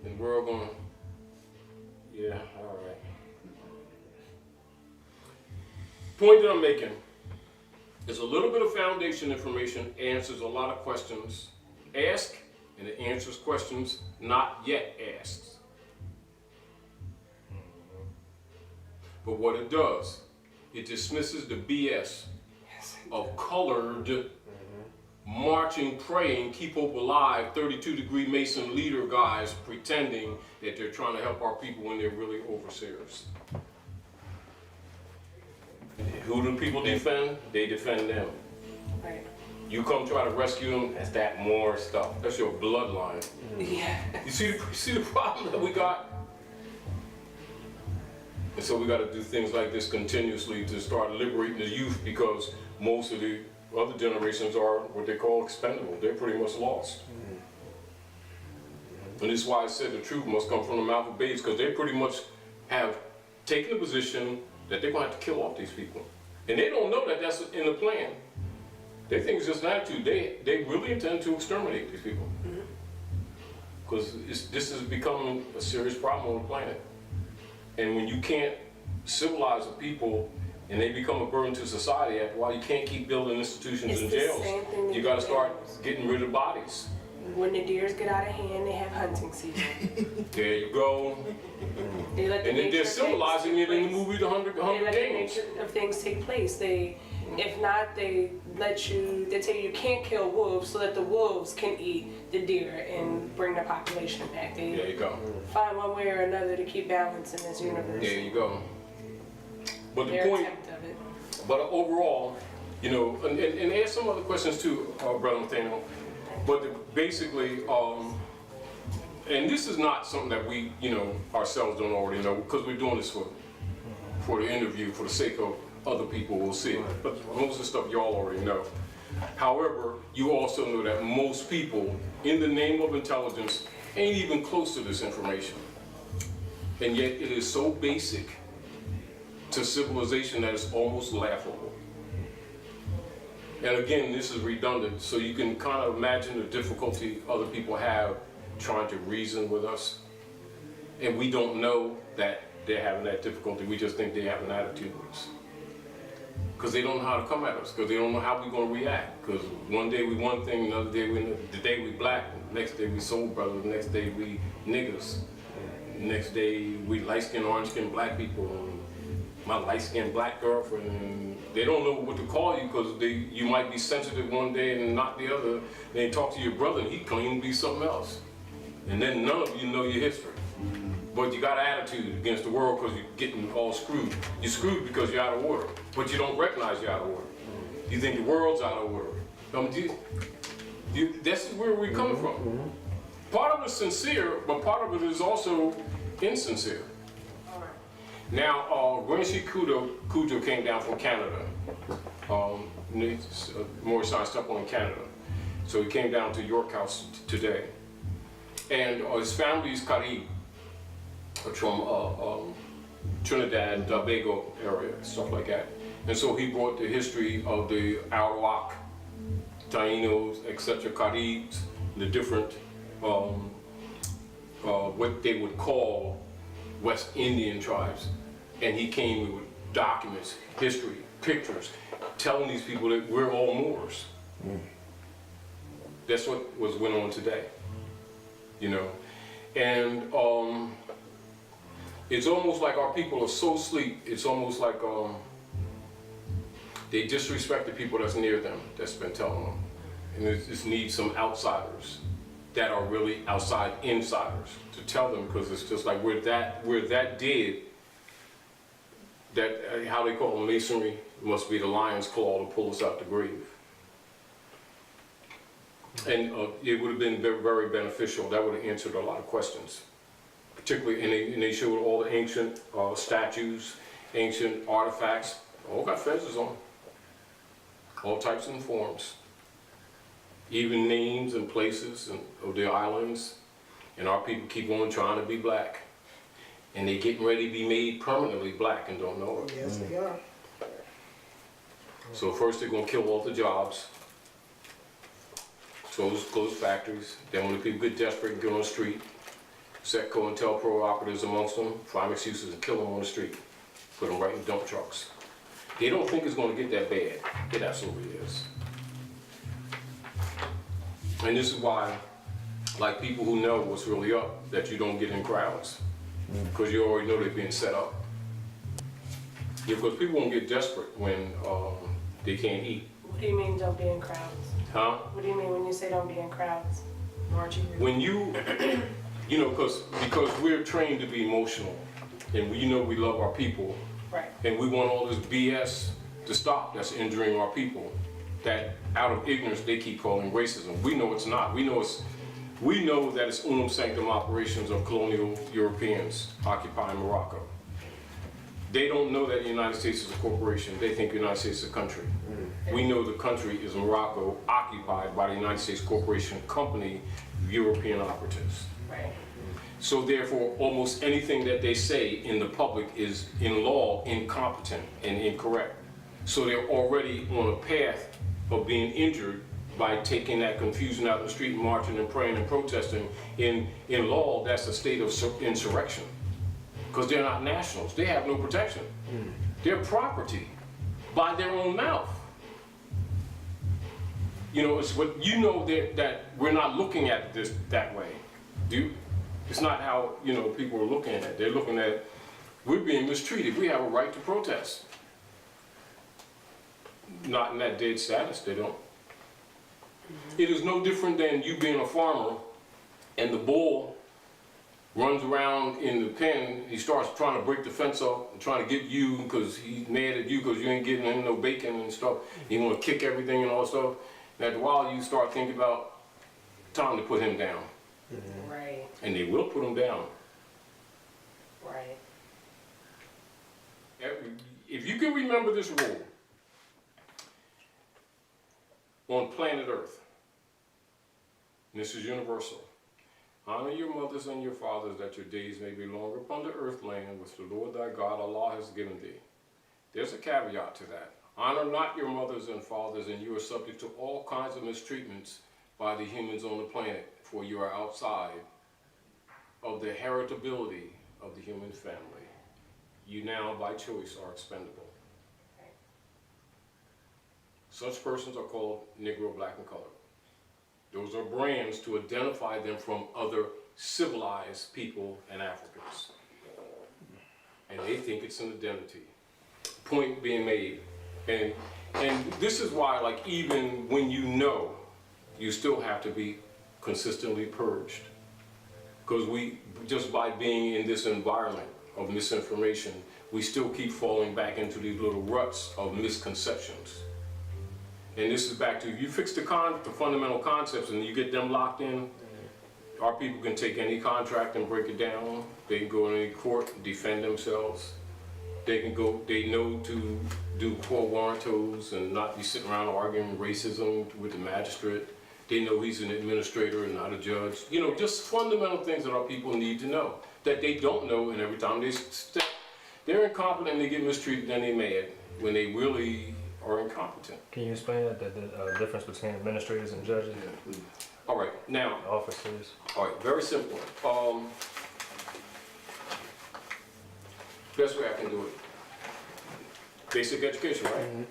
And we're all going, yeah, all right. Point that I'm making is a little bit of foundation information answers a lot of questions asked, and it answers questions not yet asked. But what it does, it dismisses the BS of colored marching, praying, keep hope alive, 32-degree Mason leader guys pretending that they're trying to help our people when they're really overseers. Who do people defend? They defend them. Right. You come try to rescue them, that's that more stuff. That's your bloodline. Yeah. You see the problem that we got? And so we got to do things like this continuously to start liberating the youth because most of the other generations are what they call expendable. They're pretty much lost. And this is why I said the truth must come from the mouth of babes because they pretty much have taken a position that they're going to have to kill off these people. And they don't know that that's in the plan. They think it's just an attitude. They really intend to exterminate these people. Because this is becoming a serious problem on the planet. And when you can't civilize the people and they become a burden to society, after a while you can't keep building institutions It's and the jails. same thing You with got to the start animals. getting rid of bodies. When the deers get out of hand, they have hunting season. There you go. They let the And then nature they're of symbolizing things it in the take movie The place. They Hunger let the Games. nature of things take place. If not, they tell you can't kill wolves so that the wolves can eat the deer and bring the population back. There They you go. find one way or another to keep balance in this universe. There you go. But the Their point, attempt of it. but overall, you know, and ask some other questions too, Brother Nathaniel. But basically, and this is not something that we, you know, ourselves don't already know because we're doing this for the interview, for the sake of other people will see it. But most of the stuff y'all already know. However, you also know that most people, in the name of intelligence, ain't even close to this information. And yet it is so basic to civilization that it's almost laughable. And again, this is redundant, so you can kind of imagine the difficulty other people have trying to reason with us. And we don't know that they're having that difficulty, we just think they have an attitude with us. Because they don't know how to come at us, because they don't know how we're going to react. Because one day we one thing, another day the day we black, next day we soul brothers, the next day we niggas. Next day we light-skinned, orange-skinned black people, and my light-skinned black girlfriend, and they don't know what to call you because you might be sensitive one day and not the other. They talk to your brother and he claims to be something else. And then none of you know your history. But you got an attitude against the world because you're getting all screwed. You're screwed because you're out of order, but you don't recognize you're out of order. You think the world's out of order. This is where we're coming from. Part of it is sincere, but part of it is also insincere. Now, Regency Cujo came down from Canada. Moorish signed up in Canada. So he came down to York House today. And his family's Carib, from Trinidad, Tobago area, stuff like that. And so he brought the history of the Arawak, Tainos, etc., Caribs, the different, what they would call West Indian tribes. And he came with documents, history, pictures, telling these people that we're all Moors. That's what went on today, you know. And it's almost like our people are so asleep, it's almost like they disrespect the people that's near them, that's been telling them. And it just needs some outsiders that are really outside insiders to tell them, because it's just like we're that dead, that how they call it masonry, must be the lion's claw to pull us out the grave. And it would have been very, very beneficial. That would have answered a lot of questions. Particularly, and they showed all the ancient statues, ancient artifacts, all got feathers on, all types and forms. Even names and places of the islands, and our people keep on trying to be black. And they getting ready to be made permanently black and don't know it. Yes, they are. So first they're gonna kill all the jobs, close factories. Then when the people get desperate and get on the street, set COINTELPRO operatives amongst them, find excuses and kill them on the street. Put them right in dump trucks. They don't think it's gonna get that bad. It absolutely is. And this is why, like people who know what's really up, that you don't get in crowds. Because you already know they're being set up. Yeah, because people won't get desperate when they can't eat. What do you mean don't be in crowds? Huh? What do you mean when you say don't be in crowds? Marching. When you know, because we're trained to be emotional, and we know we love our people, Right. and we want all this BS to stop that's injuring our people, that out of ignorance they keep calling racism. We know it's not. We know that it's unum sanctum operations of colonial Europeans occupying Morocco. They don't know that the United States is a corporation. They think the United States is a country. We know the country is Morocco, occupied by the United States Corporation Company, European operatives. Right. So therefore, almost anything that they say in the public is, in law, incompetent and incorrect. So they're already on a path of being injured by taking that confusion out in the street and marching and praying and protesting. In law, that's a state of insurrection. Because they're not nationals. They have no protection. They're property by their own mouth. You know, it's what you know that we're not looking at this that way. It's not how, you know, people are looking at it. They're looking at, we're being mistreated. We have a right to protest. Not in that dead status, they don't. It is no different than you being a farmer and the bull runs around in the pen. He starts trying to break the fence up and trying to get you because he's mad at you because you ain't getting him no bacon and stuff. He want to kick everything and all that stuff. And after a while, you start thinking about time to put him down. Right. And they will put him down. Right. If you can remember this rule on planet Earth, and this is universal, honor your mothers and your fathers that your days may be longer upon the earth land which the Lord thy God Allah has given thee. There's a caveat to that. Honor not your mothers and fathers, and you are subject to all kinds of mistreatments by the humans on the planet, for you are outside of the heritability of the human family. You now, by choice, are expendable. Such persons are called Negro, Black, and Colored. Those are brands to identify them from other civilized people and Africans. And they think it's an identity. Point being made. And this is why, like, even when you know, you still have to be consistently purged. Because we, just by being in this environment of misinformation, we still keep falling back into these little ruts of misconceptions. And this is back to, you fix the fundamental concepts and you get them locked in, our people can take any contract and break it down. They can go in any court and defend themselves. They can go, they know to do quo warrantos and not be sitting around arguing racism with the magistrate. They know he's an administrator and not a judge. You know, just fundamental things that our people need to know, that they don't know, and every time they're incompetent and they get mistreated, then they mad when they really are incompetent. Can you explain the difference between administrators and judges? All right, now, Officers. all right, very simple. Best way I can do it. Basic education, right?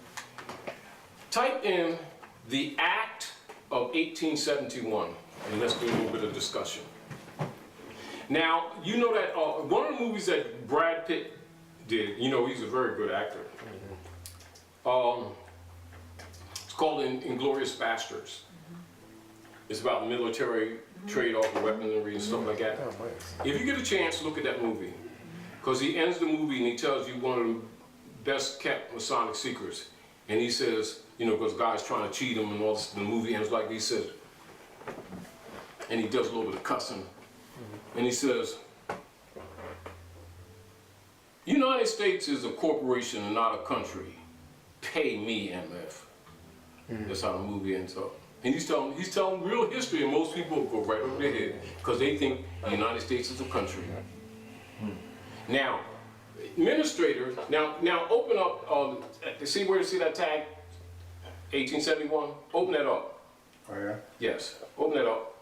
Type in the Act of 1871, and let's do a little bit of discussion. Now, you know that one of the movies that Brad Pitt did, you know, he's a very good actor. It's called Inglourious Basterds. It's about military trade-off of weaponry and stuff like that. If you get a chance, look at that movie. Because he ends the movie and he tells you one of the best kept Masonic secrets. And he says, you know, because God's trying to cheat him and all this, the movie ends like he says, and he does a little bit of cussing. And he says, United States is a corporation and not a country. Pay me, MF. That's how the movie ends up. And he's telling real history, and most people go right over their head because they think the United States is a country. Now, administrators, now open up, see that tag, 1871? Open that up. Oh, yeah? Yes, open that up.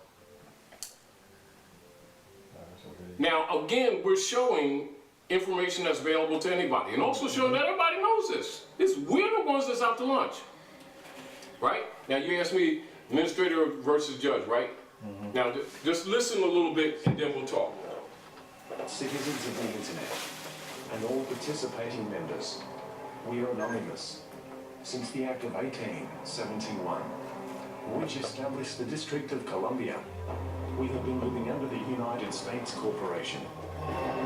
Now, again, we're showing information that's available to anybody, and also showing that everybody knows this. We're the ones that's out to lunch, right? Now, you asked me, administrator versus judge, right? Now, just listen a little bit, and then we'll talk. Citizens of the Internet, and all participating members, we are anonymous. Since the Act of 1871, which established the District of Columbia, we have been living under the United States Corporation,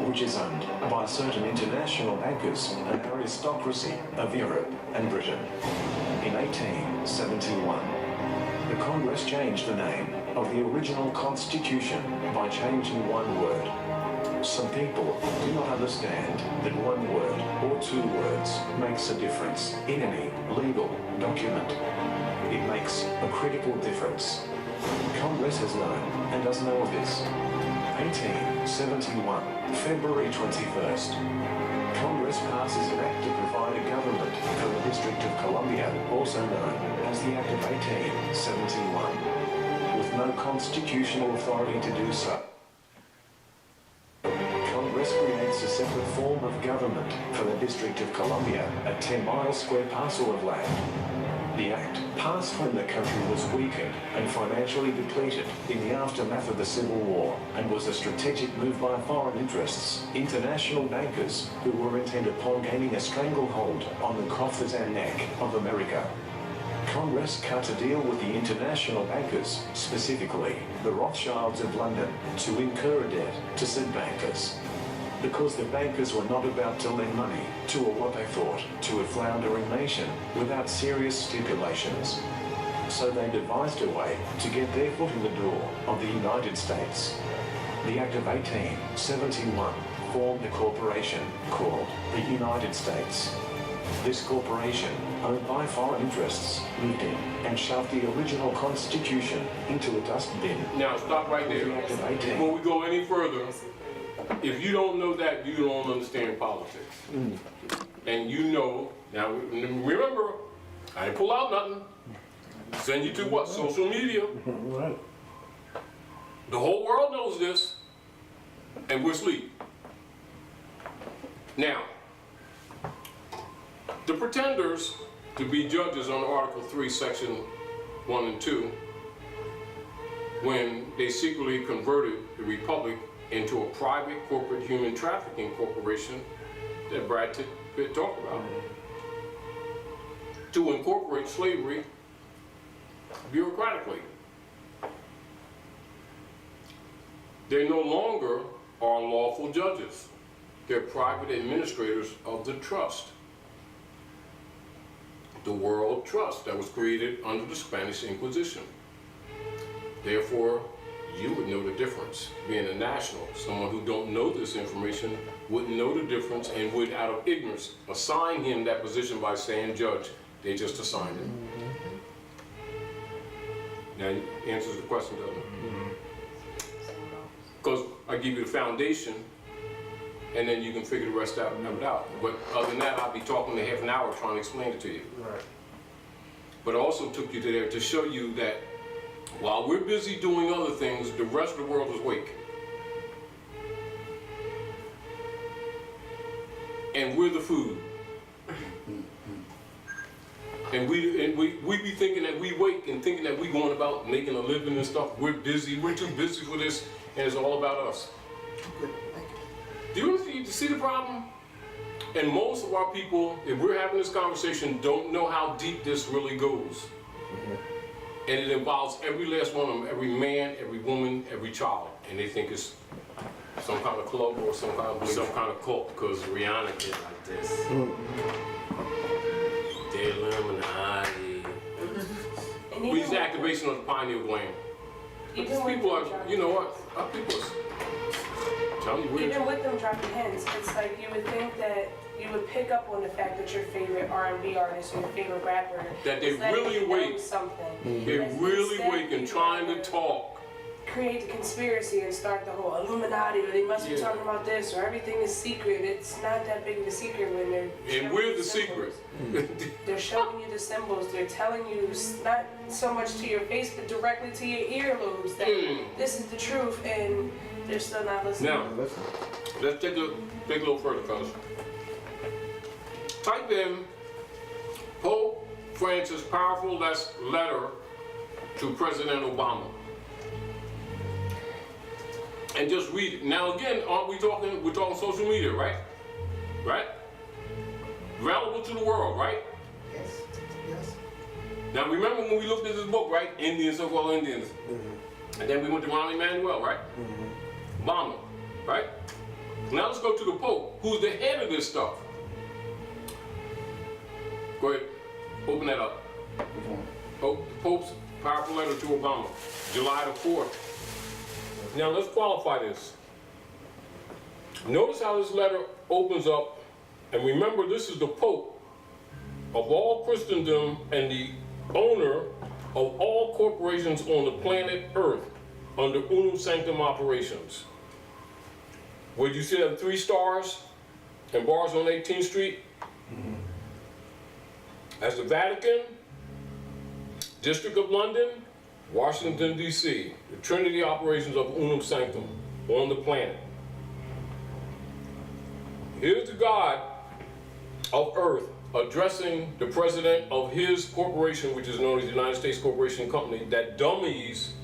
which is owned by certain international bankers and aristocracy of Europe and Britain. In 1871, the Congress changed the name of the original Constitution by changing one word. Some people do not understand that one word or two words makes a difference in any legal document. It makes a critical difference. Congress has known and does know of this. 1871, February 21st. Congress passes an act to provide a government for the District of Columbia, also known as the Act of 1871, with no constitutional authority to do so. Congress creates a separate form of government for the District of Columbia, a 10-mile square parcel of land. The act passed when the country was weakened and financially depleted in the aftermath of the Civil War, and was a strategic move by foreign interests, international bankers who were intent upon gaining a stranglehold on the coffers and neck of America. Congress cut a deal with the international bankers, specifically the Rothschilds of London, to incur a debt to said bankers. Because the bankers were not about to lend money to what they thought to a floundering nation without serious stipulations. So they devised a way to get their foot in the door of the United States. The Act of 1871 formed a corporation called the United States. This corporation, owned by foreign interests, moved in and shoved the original Constitution into a dust bin. Now, stop right there. Before we go any further, if you don't know that, you don't understand politics. And you know, now remember, I didn't pull out nothing. Send you to what? Social media. Right. The whole world knows this, and we're asleep. Now, the pretenders to be judges on Article 3, Section 1 and 2, when they secretly converted the Republic into a private corporate human trafficking corporation that Brad Pitt talked about, to incorporate slavery bureaucratically. They no longer are lawful judges. They're private administrators of the trust. The World Trust that was created under the Spanish Inquisition. Therefore, you would know the difference. Being a national, someone who don't know this information wouldn't know the difference and would, out of ignorance, assign him that position by saying judge. They just assigned him. Now, it answers the question, doesn't it? Because I give you the foundation, and then you can figure the rest out. But other than that, I'll be talking a half an hour trying to explain it to you. Right. But I also took you to there to show you that while we're busy doing other things, the rest of the world is awake. And we're the food. And we be thinking that we wake and thinking that we going about making a living and stuff. We're busy, we're too busy for this, and it's all about us. Do you see the problem? And most of our people, if we're having this conversation, don't know how deep this really goes. And it involves every last one of them, every man, every woman, every child. And they think it's some kind of club or some kind of cult, because Rihanna did like this. The Illuminati. We use the activation of the pineal gland. But these people are, you know what? Our people are telling you weird. Even with them dropping hints, it's like you would think that you would pick up on the fact that your favorite R&B artist or your favorite rapper that they is letting really you know awake. something. They're really awake and trying to talk. Create the conspiracy and start the whole Illuminati, or they must be talking about this, or everything is secret. It's not that big of a secret when they're And we're the secret. They're showing you the symbols. They're telling you not so much to your face, but directly to your earlobes that this is the truth, and they're still not listening. Now, let's take a little further, fellas. Type in Pope Francis' powerful letter to President Obama. And just read it. Now again, aren't we talking, we're talking social media, right? Right? Available to the world, right? Yes, yes. Now remember when we looked at this book, right? Indians, so-called Indians. And then we went to Rahm Emanuel, right? Obama, right? Now let's go to the Pope, who's the head of this stuff. Go ahead, open that up. Pope's powerful letter to Obama, July the 4th. Now let's qualify this. Notice how this letter opens up, and remember this is the Pope of all Christendom and the owner of all corporations on the planet Earth under unum sanctum operations. Where you see the 3 stars and bars on 18th Street? As the Vatican, District of London, Washington, D.C., the Trinity operations of unum sanctum on the planet. Here's the God of Earth addressing the president of his corporation, which is known as the United States Corporation Company, that dummies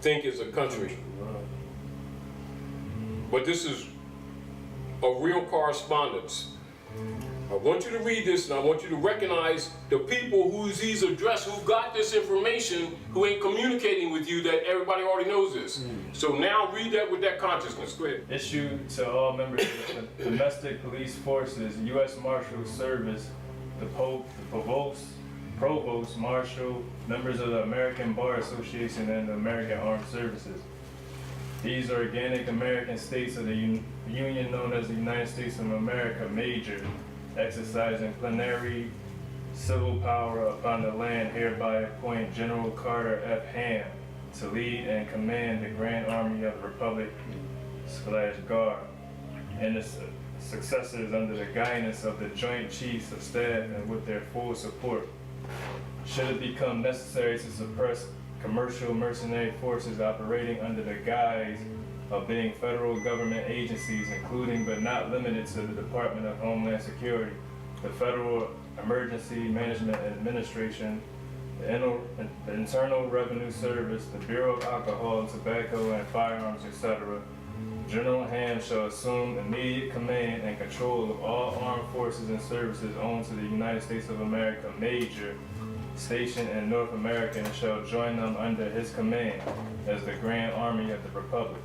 think is a country. But this is a real correspondence. I want you to read this, and I want you to recognize the people who he's addressed, who got this information, who ain't communicating with you, that everybody already knows this. So now read that with that consciousness. Go ahead. Issued to all members of the domestic police forces, U.S. Marshal Service, the Pope, the Provost Marshal, members of the American Bar Association, and the American Armed Services. These organic American states of the Union known as the United States of America major, exercising plenary civil power upon the land, hereby appoint General Carter F. Ham to lead and command the Grand Army of the Republic / Guard, and the successors under the guidance of the Joint Chiefs of Staff and with their full support. Should it become necessary to suppress commercial mercenary forces operating under the guise of being federal government agencies, including but not limited to the Department of Homeland Security, the Federal Emergency Management Administration, the Internal Revenue Service, the Bureau of Alcohol and Tobacco and Firearms, etc. General Ham shall assume immediate command and control of all armed forces and services owned to the United States of America major stationed in North America and shall join them under his command as the Grand Army of the Republic.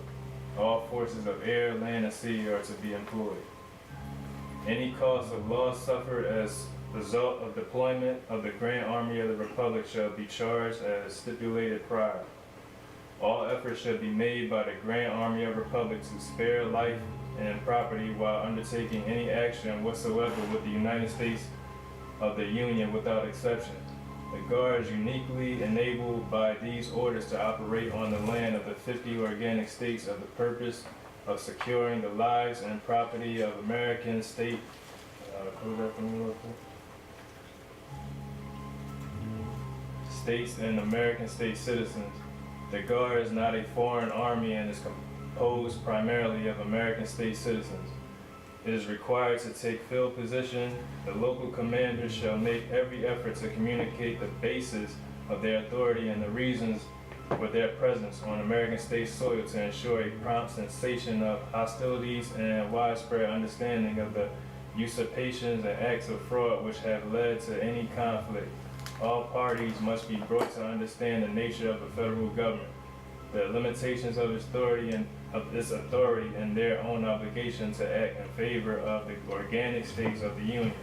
All forces of air, land, and sea are to be employed. Any cause of loss suffered as a result of deployment of the Grand Army of the Republic shall be charged as stipulated prior. All efforts shall be made by the Grand Army of the Republic to spare life and property while undertaking any action whatsoever with the United States of the Union without exception. The Guards uniquely enabled by these orders to operate on the land of the 50 organic states of the purpose of securing the lives and property of American state states and American state citizens. The Guard is not a foreign army and is composed primarily of American state citizens. It is required to take field position. The local commanders shall make every effort to communicate the basis of their authority and the reasons for their presence on American state soil to ensure a prompt cessation of hostilities and widespread understanding of the usurpations and acts of fraud which have led to any conflict. All parties must be brought to understand the nature of the federal government, the limitations of its authority and their own obligation to act in favor of the organic states of the Union.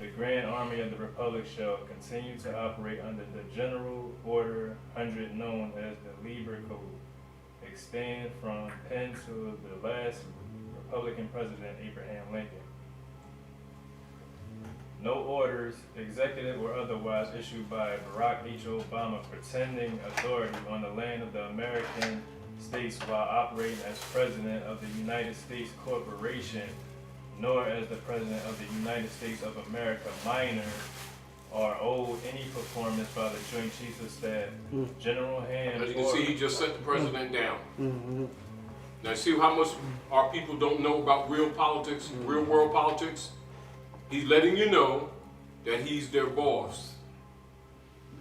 The Grand Army of the Republic shall continue to operate under the General Order 100 known as the Lieber Code, extend from Penn to the last Republican President, Abraham Lincoln. No orders, executive or otherwise, issued by Barack H. Obama pretending authority on the land of the American states while operating as President of the United States Corporation, nor as the President of the United States of America minor, are owed any performance by the Joint Chiefs of Staff. General Ham. As you can see, he just set the president down. Now see how much our people don't know about real politics, real world politics? He's letting you know that he's their boss.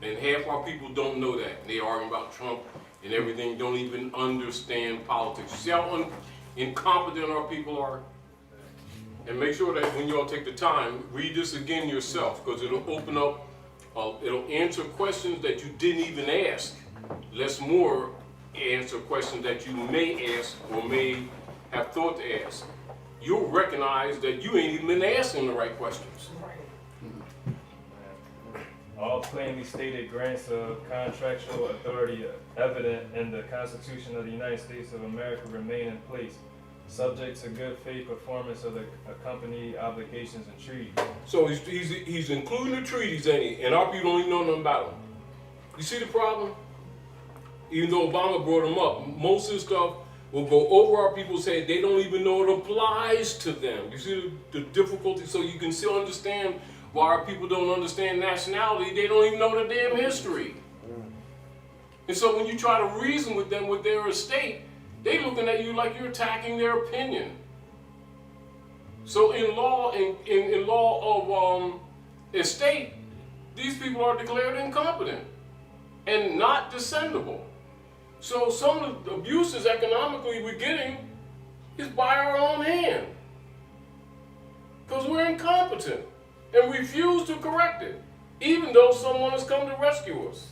And half our people don't know that. They arguing about Trump and everything, don't even understand politics. You see how incompetent our people are? And make sure that when you all take the time, read this again yourself, because it'll open up, it'll answer questions that you didn't even ask. Less more answer questions that you may ask or may have thought to ask. You'll recognize that you ain't even been asking the right questions. All plainly stated grants of contractual authority evident in the Constitution of the United States of America remain in place, subject to good faith performance of the accompanying obligations and treaties. So he's including the treaties, ain't he? And our people don't even know nothing about them. You see the problem? Even though Obama brought them up, most of the stuff will go over our people's head. They don't even know it applies to them. You see the difficulty? So you can still understand why our people don't understand nationality. They don't even know the damn history. And so when you try to reason with them with their estate, they looking at you like you're attacking their opinion. So in law, in law of estate, these people are declared incompetent and not descendable. So some of the abuses economically we're getting is by our own hand. Because we're incompetent and refuse to correct it, even though someone has come to rescue us.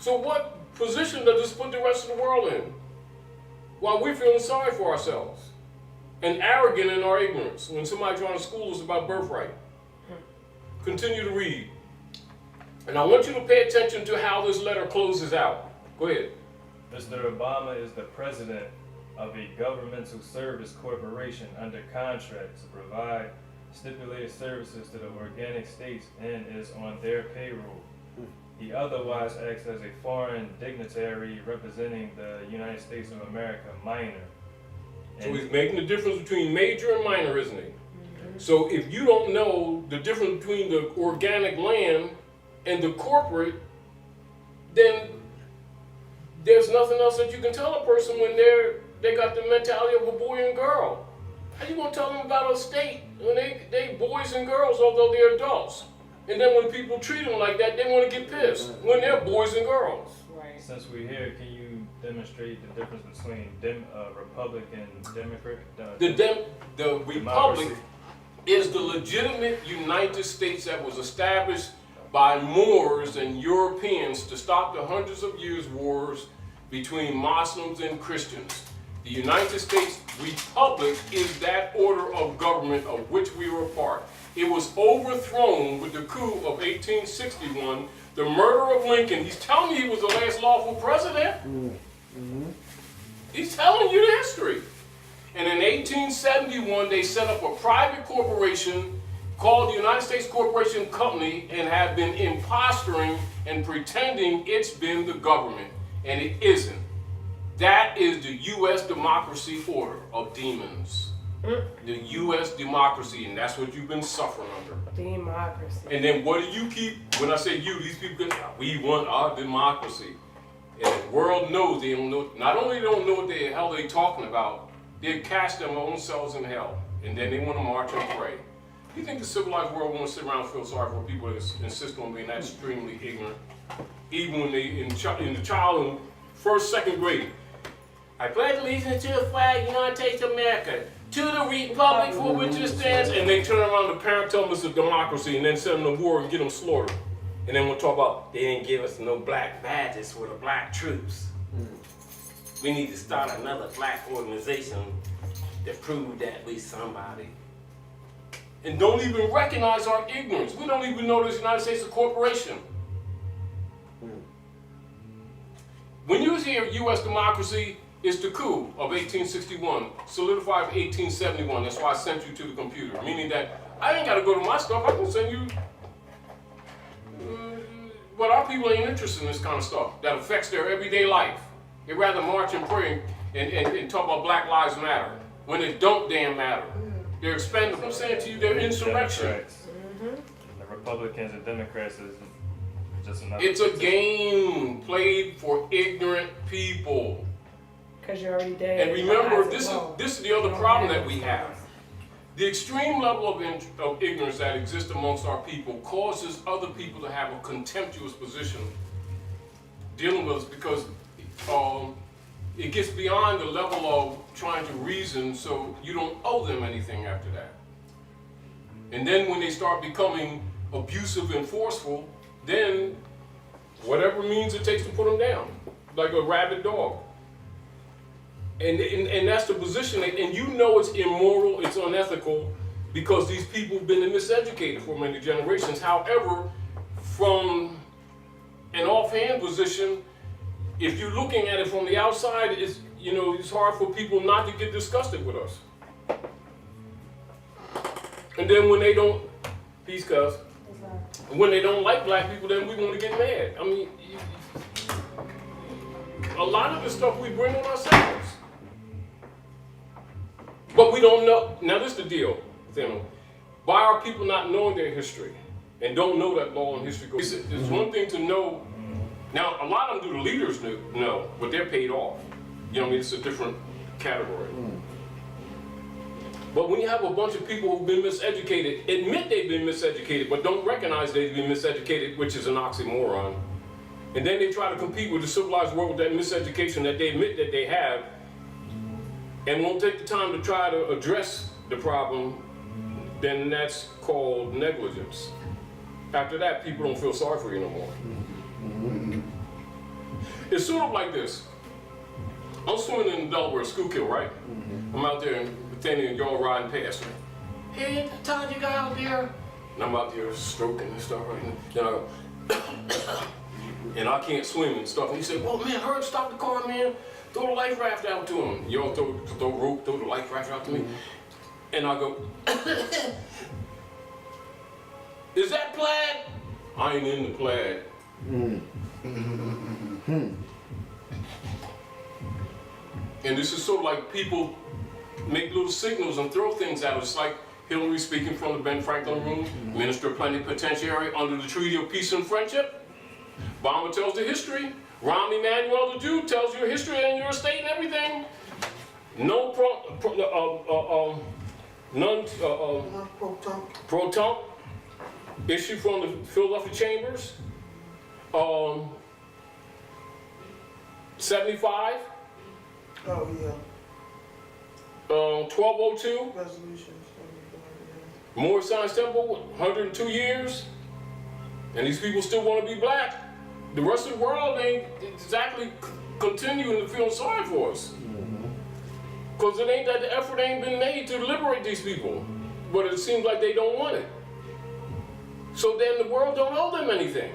So what position does this put the rest of the world in? While we're feeling sorry for ourselves and arrogant in our ignorance when somebody trying to school us about birthright. Continue to read. And I want you to pay attention to how this letter closes out. Go ahead. Mr. Obama is the president of a governmental service corporation under contract to provide stipulated services to the organic states and is on their payroll. He otherwise acts as a foreign dignitary representing the United States of America minor. So he's making the difference between major and minor, isn't he? So if you don't know the difference between the organic land and the corporate, then there's nothing else that you can tell a person when they got the mentality of a boy and girl. How you gonna tell them about a state when they boys and girls, although they're adults? And then when people treat them like that, they want to get pissed when they're boys and girls. Right. Since we're here, can you demonstrate the difference between Republic and Democrat? The Republic is the legitimate United States that was established by Moors and Europeans to stop the hundreds of years wars between Muslims and Christians. The United States Republic is that order of government of which we were a part. It was overthrown with the coup of 1861, the murder of Lincoln. He's telling you he was the last lawful president. He's telling you the history. And in 1871, they set up a private corporation called the United States Corporation Company and have been imposturing and pretending it's been the government. And it isn't. That is the U.S. democracy order of demons. The U.S. democracy, and that's what you've been suffering under. Democracy. And then what do you keep, when I say you, these people, we want our democracy. And the world knows they don't know, not only don't know what the hell they're talking about, they cast their own selves in hell. And then they want to march and pray. You think the civilized world wants to sit around and feel sorry for people that insist on being extremely ignorant? Even when they in the child in first, second grade. I pledge allegiance to the flag of the United States of America, to the republic for which it stands, and they turn around, the parent tell them it's a democracy, and then send them to war and get them slaughtered. And then we'll talk about, they didn't give us no black badges for the black troops. We need to start another black organization to prove that we somebody. And don't even recognize our ignorance. We don't even know this United States is a corporation. When you hear U.S. democracy, it's the coup of 1861, solidified 1871. That's why I sent you to the computer. Meaning that I ain't got to go to my stuff. I can send you. But our people ain't interested in this kind of stuff that affects their everyday life. They'd rather march and pray and talk about Black Lives Matter when it don't damn matter. They're expendable. I'm saying to you, they're insurrection. The Republicans and Democrats is just another. It's a game played for ignorant people. Because you're already dead. And remember, this is the other problem that we have. The extreme level of ignorance that exists amongst our people causes other people to have a contemptuous position dealing with us because it gets beyond the level of trying to reason, so you don't owe them anything after that. And then when they start becoming abusive and forceful, then whatever means it takes to put them down, like a rabid dog. And that's the position, and you know it's immoral, it's unethical, because these people have been miseducated for many generations. However, from an offhand position, if you're looking at it from the outside, it's hard for people not to get disgusted with us. And then when they don't, peace, cuz. When they don't like black people, then we want to get mad. I mean, a lot of the stuff we bring on ourselves. But we don't know. Now this is the deal, Thano. Why are people not knowing their history and don't know that law and history goes? It's one thing to know. Now a lot of them do, the leaders know, but they're paid off. You know what I mean? It's a different category. But when you have a bunch of people who've been miseducated, admit they've been miseducated, but don't recognize they've been miseducated, which is an oxymoron. And then they try to compete with the civilized world with that miseducation that they admit that they have, and won't take the time to try to address the problem, then that's called negligence. After that, people don't feel sorry for you no more. It's sort of like this. I'm swimming in the Delaware Schuylkill, right? I'm out there and pretending and y'all riding past me. Hey, Todd, you got out there? And I'm out there stroking and stuff, right? Then I go, and I can't swim and stuff. And he said, "Well, man, hurry, stop the car, man. Throw the life raft out to him." Y'all throw rope, throw the life raft out to me. And I go, "Is that plaid?" I ain't in the plaid. And this is sort of like people make little signals and throw things at us, like Hillary speaking from the Ben Franklin room, Minister Plenipotentiary under the Treaty of Peace and Friendship. Obama tells the history. Rahm Emanuel the Jew tells your history and your state and everything. No pro-tunk issue from the Philadelphia Chambers. 75. Oh, yeah, 1202. resolutions. Moorish Science Temple, 102 years. And these people still want to be black. The rest of the world ain't exactly continuing to feel sorry for us. Because it ain't that the effort ain't been made to liberate these people. But it seems like they don't want it. So then the world don't owe them anything.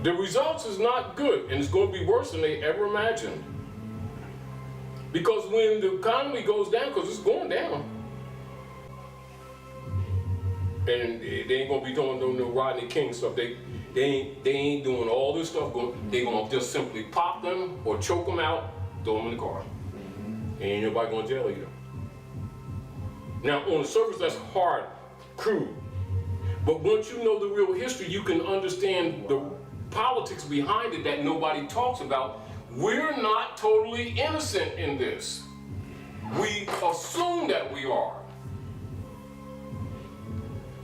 The results is not good, and it's going to be worse than they ever imagined. Because when the economy goes down, because it's going down, and they ain't gonna be doing no Rodney King stuff. They ain't doing all this stuff. They gonna just simply pop them or choke them out, throw them in the car. Ain't nobody going to jail either. Now, on the surface, that's hard, crude. But once you know the real history, you can understand the politics behind it that nobody talks about. We're not totally innocent in this. We assume that we are.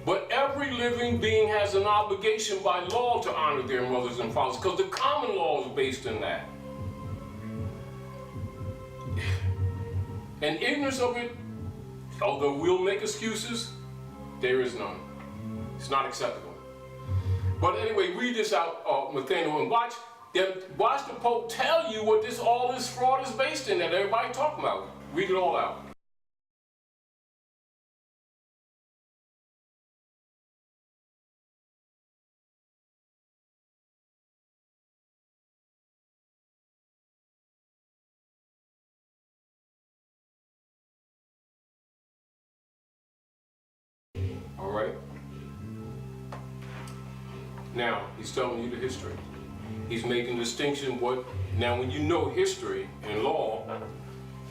But every living being has an obligation by law to honor their mothers and fathers, because the common law is based in that. And ignorance of it, although we'll make excuses, there is none. It's not acceptable. But anyway, read this out, Nathaniel, and watch the Pope tell you what all this fraud is based in that everybody talking about. Read it all out. All right? Now, he's telling you the history. He's making a distinction now when you know history and law,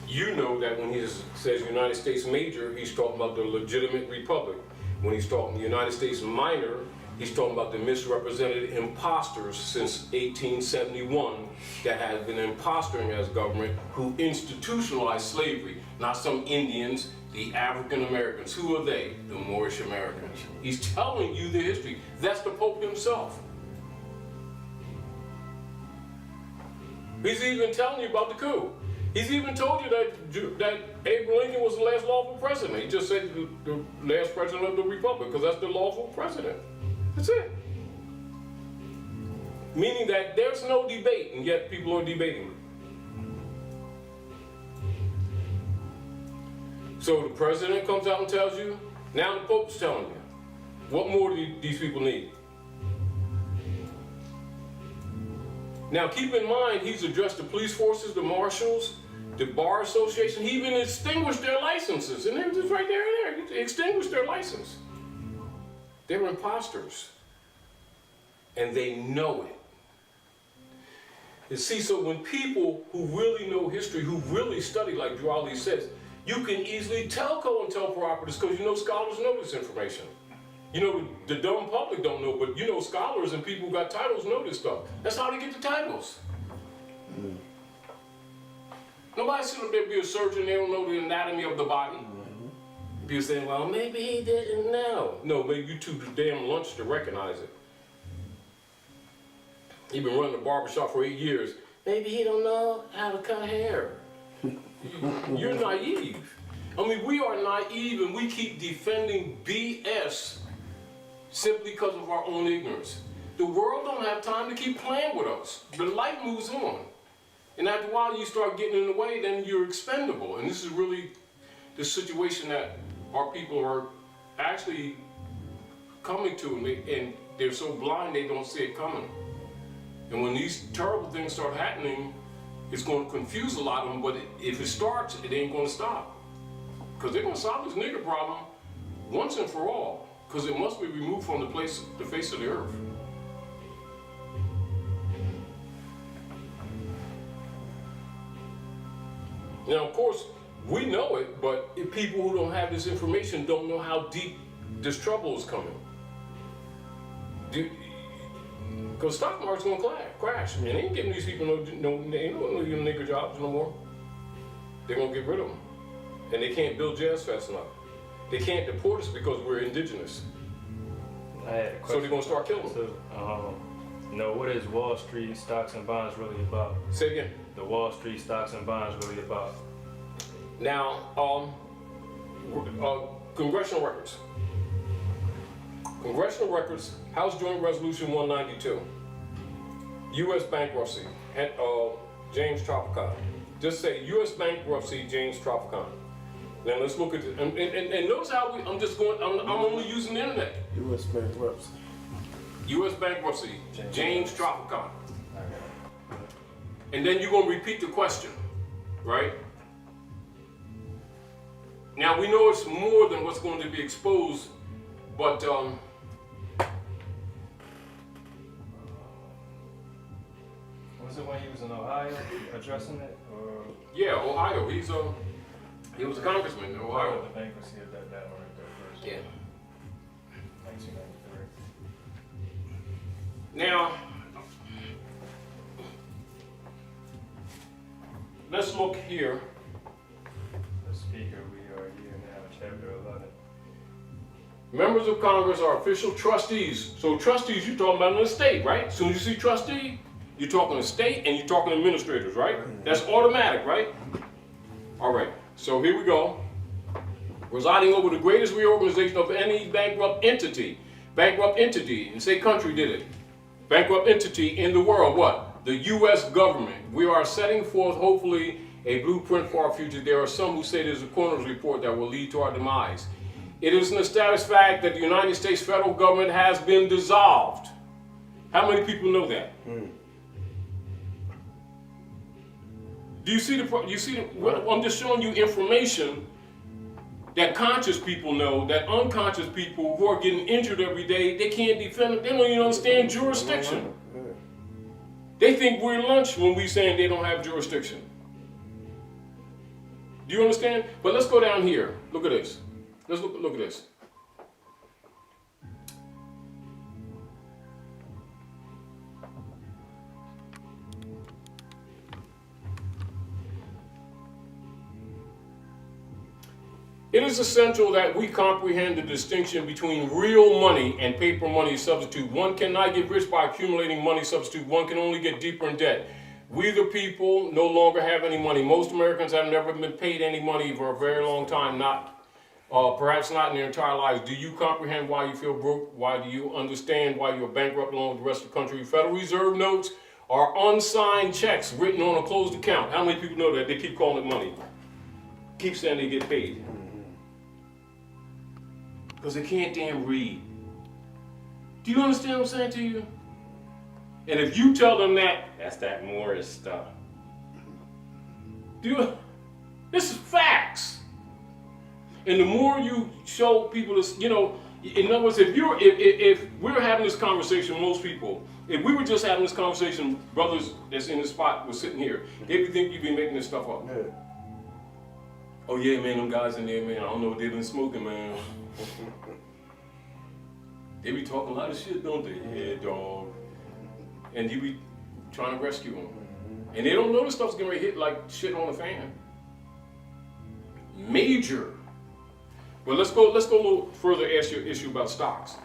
you know that when he says United States major, he's talking about the legitimate republic. When he's talking United States minor, he's talking about the misrepresented imposters since 1871 that have been impostoring as government who institutionalized slavery, not some Indians, the African Americans. Who are they? The Moorish Americans. He's telling you the history. That's the Pope himself. He's even telling you about the coup. He's even told you that Abraham Lincoln was the last lawful president. He just said the last president of the republic, because that's the lawful president. That's it. Meaning that there's no debate, and yet people are debating. So the president comes out and tells you, now the Pope's telling you. What more do these people need? Now keep in mind, he's addressed the police forces, the marshals, the Bar Association. He even extinguished their licenses. And they're just right there. He extinguished their license. They're imposters. And they know it. You see, so when people who really know history, who really study, like Durali says, you can easily tell COINTELPRO operatives because you know scholars know this information. You know, the dumb public don't know, but you know scholars and people who got titles know this stuff. That's how they get the titles. Nobody sit up there be a surgeon, they don't know the anatomy of the body. People saying, well, maybe he didn't know. No, maybe you too damn lunch to recognize it. He been running a barbershop for 8 years. Maybe he don't know how to cut hair. You're naive. I mean, we are naive and we keep defending BS simply because of our own ignorance. The world don't have time to keep playing with us. The life moves on. And after a while you start getting in the way, then you're expendable. And this is really the situation that our people are actually coming to, and they're so blind they don't see it coming. And when these terrible things start happening, it's going to confuse a lot of them, but if it starts, it ain't going to stop. Because they're going to solve this nigger problem once and for all, because it must be removed from the face of the earth. Now, of course, we know it, but if people who don't have this information don't know how deep this trouble is coming. Because stock market's going to crash. And they ain't giving these people no nigger jobs no more. They're going to get rid of them. and they can't build jails fast enough. They can't deport us because we're indigenous. I had a So question. they're gonna start killing them. So, what is Wall Street stocks and bonds really about? Say again. The Wall Street stocks and bonds really about? Now, congressional records. Congressional records, House Joint Resolution 192. U.S. bankruptcy, James Tropicana. Just say U.S. bankruptcy, James Tropicana. Now let's look at it. And notice how I'm only using the internet. U.S. bankruptcy. U.S. bankruptcy, James Tropicana. And then you're gonna repeat the question, right? Now we know it's more than what's going to be exposed, but Was it when he was in Ohio addressing it, or? yeah, Ohio. He was a congressman in Ohio. The bankruptcy of that one right there first. Yeah. 1993. Now, let's look here. The speaker, we are here now, chapter 11. Members of Congress are official trustees. So trustees, you're talking about an estate, right? As soon as you see trustee, you're talking estate and you're talking administrators, right? That's automatic, right? All right, so here we go. Presiding over the greatest reorganization of any bankrupt entity. Bankrupt entity, and say country did it. Bankrupt entity in the world, what? The U.S. government. We are setting forth, hopefully, a blueprint for our future. There are some who say there's a coroner's report that will lead to our demise. It is an established fact that the United States federal government has been dissolved. How many people know that? Do you see I'm just showing you information that conscious people know, that unconscious people who are getting injured every day, they can't defend it. They don't even understand jurisdiction. They think we're lunch when we saying they don't have jurisdiction. Do you understand? But let's go down here. Look at this. Let's look at this. It is essential that we comprehend the distinction between real money and paper money substitute. One cannot get rich by accumulating money substitute. One can only get deeper in debt. We the people no longer have any money. Most Americans have never been paid any money for a very long time, perhaps not in their entire lives. Do you comprehend why you feel broke? Why do you understand why you're bankrupt along with the rest of the country? Federal Reserve notes are unsigned checks written on a closed account. How many people know that? They keep calling it money. Keep saying they get paid. Because they can't damn read. Do you understand what I'm saying to you? And if you tell them that, that's that Moorish stuff. This is facts. And the more you show people this, in other words, if we're having this conversation, most people, if we were just having this conversation, brothers that's in this spot was sitting here, they would think you'd be making this stuff up. Yeah. Oh yeah, man, them guys in there, man, I don't know what they've been smoking, man. They be talking a lot of shit, don't they? Yeah, dog. And you be trying to rescue them. And they don't know this stuff's getting ready to hit like shit on the fan. Major. Well, let's go a little further, ask your issue about stocks.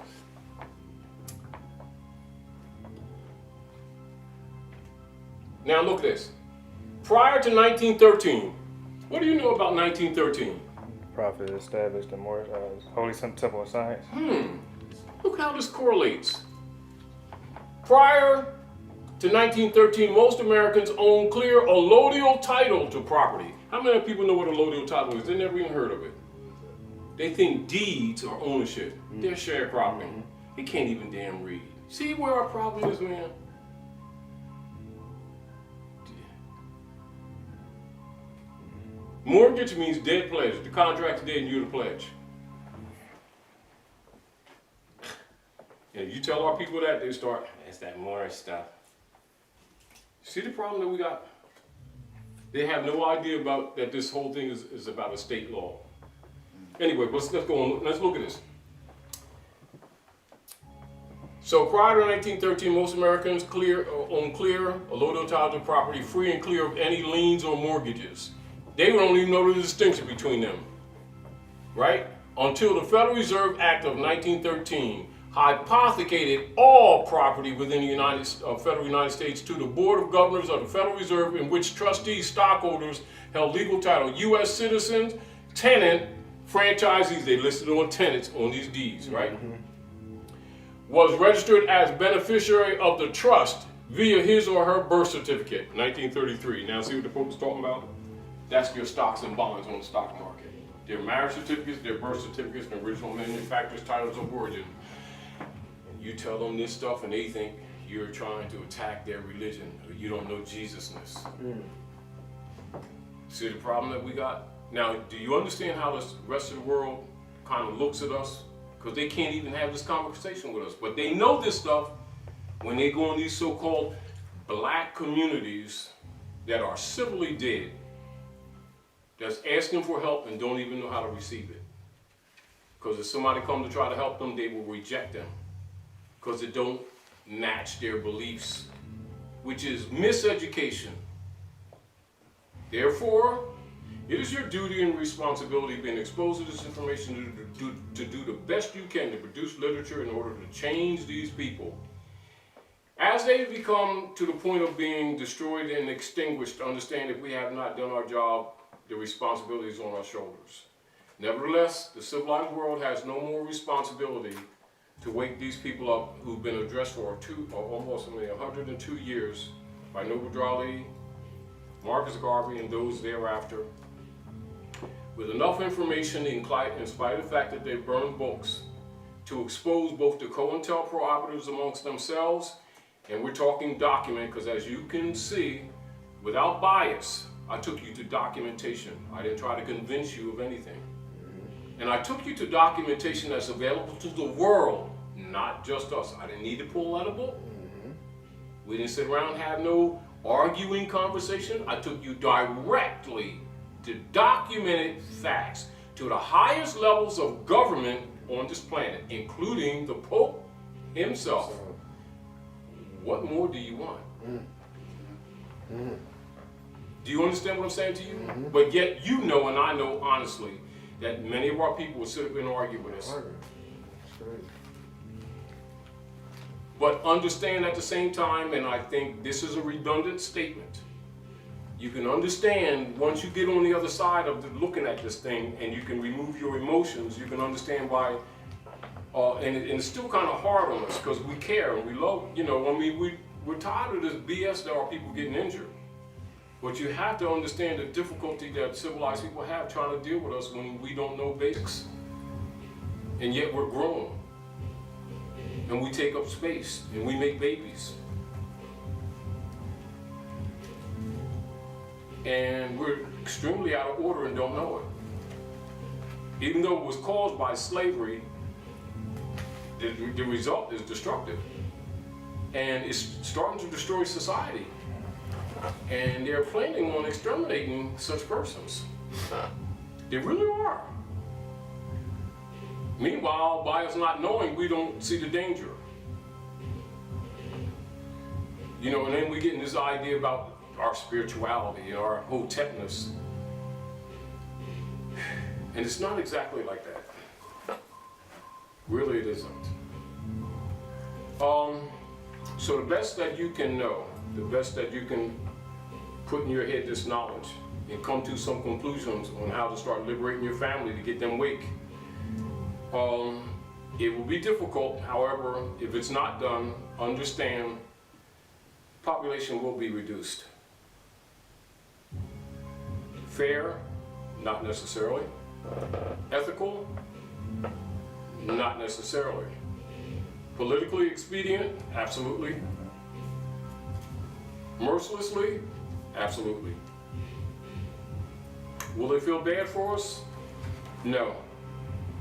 Now look at this. Prior to 1913, what do you know about 1913? Prophet established the Moorish Holy Temple of Science. Look how this correlates. Prior to 1913, most Americans owned clear allodial title to property. How many people know what allodial title is? They never even heard of it. They think deeds are ownership. They're sharecropping. They can't even damn read. See where our problem is, man? Mortgage means dead pledge. The contract's dead and you're the pledge. And if you tell our people that, they start, it's that Moorish stuff. See the problem that we got? They have no idea about that this whole thing is about a state law. Anyway, let's go on. Let's look at this. So prior to 1913, most Americans own clear allodial title to property, free and clear of any liens or mortgages. They don't even know the distinction between them, right? Until the Federal Reserve Act of 1913 hypothecated all property within the federal United States to the Board of Governors of the Federal Reserve, in which trustees, stockholders held legal title, U.S. citizens, tenant, franchisees, they listed on tenants on these deeds, right? Was registered as beneficiary of the trust via his or her birth certificate, 1933. Now see what the folks talking about? That's your stocks and bonds on the stock market. Their marriage certificates, their birth certificates, and original manufacturer's titles of origin. And you tell them this stuff and they think you're trying to attack their religion, or you don't know Jesusness. See the problem that we got? Now, do you understand how the rest of the world kind of looks at us? Because they can't even have this conversation with us. But they know this stuff when they go in these so-called black communities that are civilly dead, that's asking for help and don't even know how to receive it. Because if somebody comes to try to help them, they will reject them. Because it don't match their beliefs, which is miseducation. Therefore, it is your duty and responsibility, being exposed to this information, to do the best you can to produce literature in order to change these people. As they become to the point of being destroyed and extinguished, understand if we have not done our job, the responsibility is on our shoulders. Nevertheless, the civilized world has no more responsibility to wake these people up who've been addressed for almost 102 years by Noble Drawley, Marcus Garvey, and those thereafter, with enough information in spite of the fact that they burned books to expose both the COINTELPRO operatives amongst themselves, and we're talking document, because as you can see, without bias, I took you to documentation. I didn't try to convince you of anything. And I took you to documentation that's available to the world, not just us. I didn't need to pull out a book. We didn't sit around and have no arguing conversation. I took you directly to documented facts to the highest levels of government on this planet, including the Pope himself. What more do you want? Do you understand what I'm saying to you? But yet you know, and I know honestly, that many of our people will sit up and argue with us. But understand at the same time, and I think this is a redundant statement, you can understand once you get on the other side of looking at this thing and you can remove your emotions, you can understand why, and it's still kind of hard on us because we care and we love, we're tired of this BS that our people getting injured. But you have to understand the difficulty that civilized people have trying to deal with us when we don't know basics. And yet we're grown. And we take up space and we make babies. And we're extremely out of order and don't know it. Even though it was caused by slavery, the result is destructive. And it's starting to destroy society. And they're planning on exterminating such persons. They really are. Meanwhile, by us not knowing, we don't see the danger. And then we get in this idea about our spirituality, our hotepness. And it's not exactly like that. Really, it isn't. So the best that you can know, the best that you can put in your head this knowledge and come to some conclusions on how to start liberating your family to get them awake. It will be difficult, however, if it's not done, understand, population will be reduced. Fair, not necessarily. Ethical, not necessarily. Politically expedient, absolutely. Mercilessly, absolutely. Will they feel bad for us? No.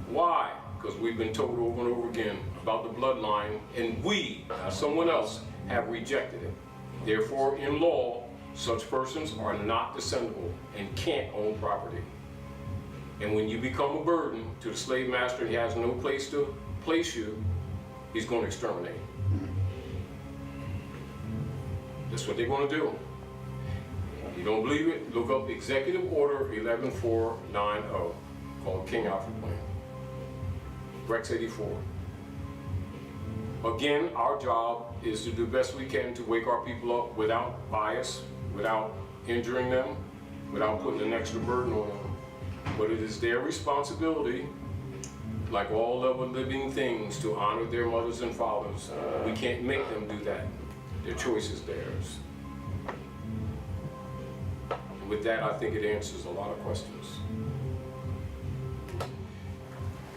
Why? Because we've been told over and over again about the bloodline, and we, not someone else, have rejected it. Therefore, in law, such persons are not descendable and can't own property. And when you become a burden to the slave master and he has no place to place you, he's going to exterminate. That's what they're going to do. You don't believe it? Look up Executive Order 11490, called King Alfred Plan. Rex 84. Again, our job is to do the best we can to wake our people up without bias, without injuring them, without putting an extra burden on them. But it is their responsibility, like all other living things, to honor their mothers and fathers. We can't make them do that. Their choice is theirs. And with that, I think it answers a lot of questions.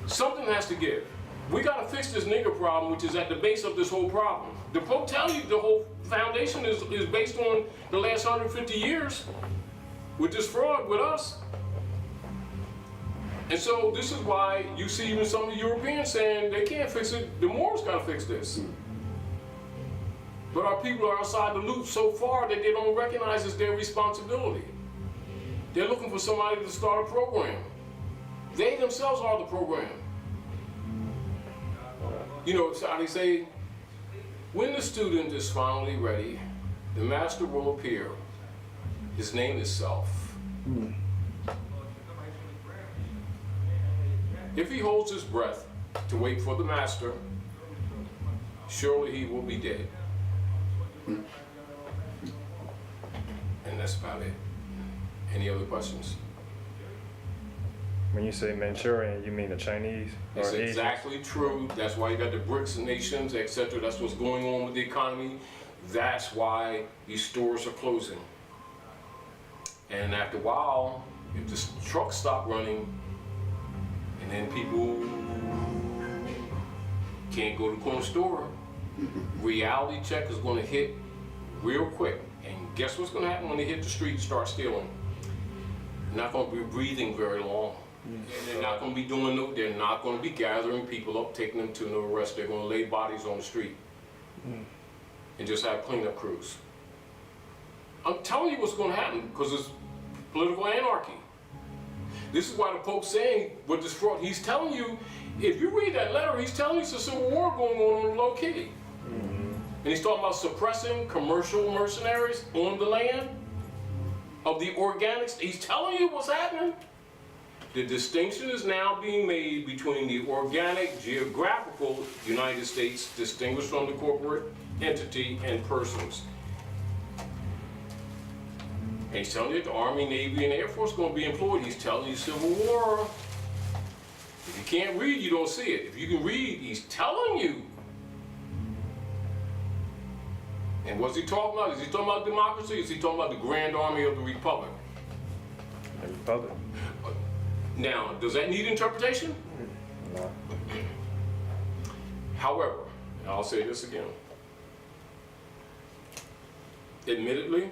Something has to give. We gotta fix this nigger problem, which is at the base of this whole problem. The Pope tell you the whole foundation is based on the last 150 years with this fraud with us. And so this is why you see even some of the Europeans saying they can't fix it, the Moors gotta fix this. But our people are outside the loop so far that they don't recognize it's their responsibility. They're looking for somebody to start a program. They themselves are the program. You know, it's how they say, when the student is finally ready, the master will appear. His name is self. If he holds his breath to wait for the master, surely he will be dead. And that's about it. Any other questions? When you say Manchurian, you mean the Chinese? It's or Asians? exactly true. That's why you got the BRICS nations, etc. That's what's going on with the economy. That's why these stores are closing. And after a while, if the trucks stop running, and then people can't go to the corner store, reality check is going to hit real quick. And guess what's going to happen when they hit the street and start stealing? They're not going to be breathing very long. And they're not going to be doing no, they're not going to be gathering people up, taking them to no arrest. They're going to lay bodies on the street and just have cleanup crews. I'm telling you what's going to happen because it's political anarchy. This is why the Pope's saying with this fraud, he's telling you, if you read that letter, he's telling you it's a civil war going on low key. And he's talking about suppressing commercial mercenaries on the land of the organics. He's telling you what's happening. The distinction is now being made between the organic, geographical United States, distinguished from the corporate entity and persons. And he's telling you the Army, Navy, and Air Force are going to be employed. He's telling you Civil War. If you can't read, you don't see it. If you can read, he's telling you. And what's he talking about? Is he talking about democracy? Is he talking about the Grand Army of the Republic? The Republic. Now, does that need interpretation? No. However, and I'll say this again. Admittedly,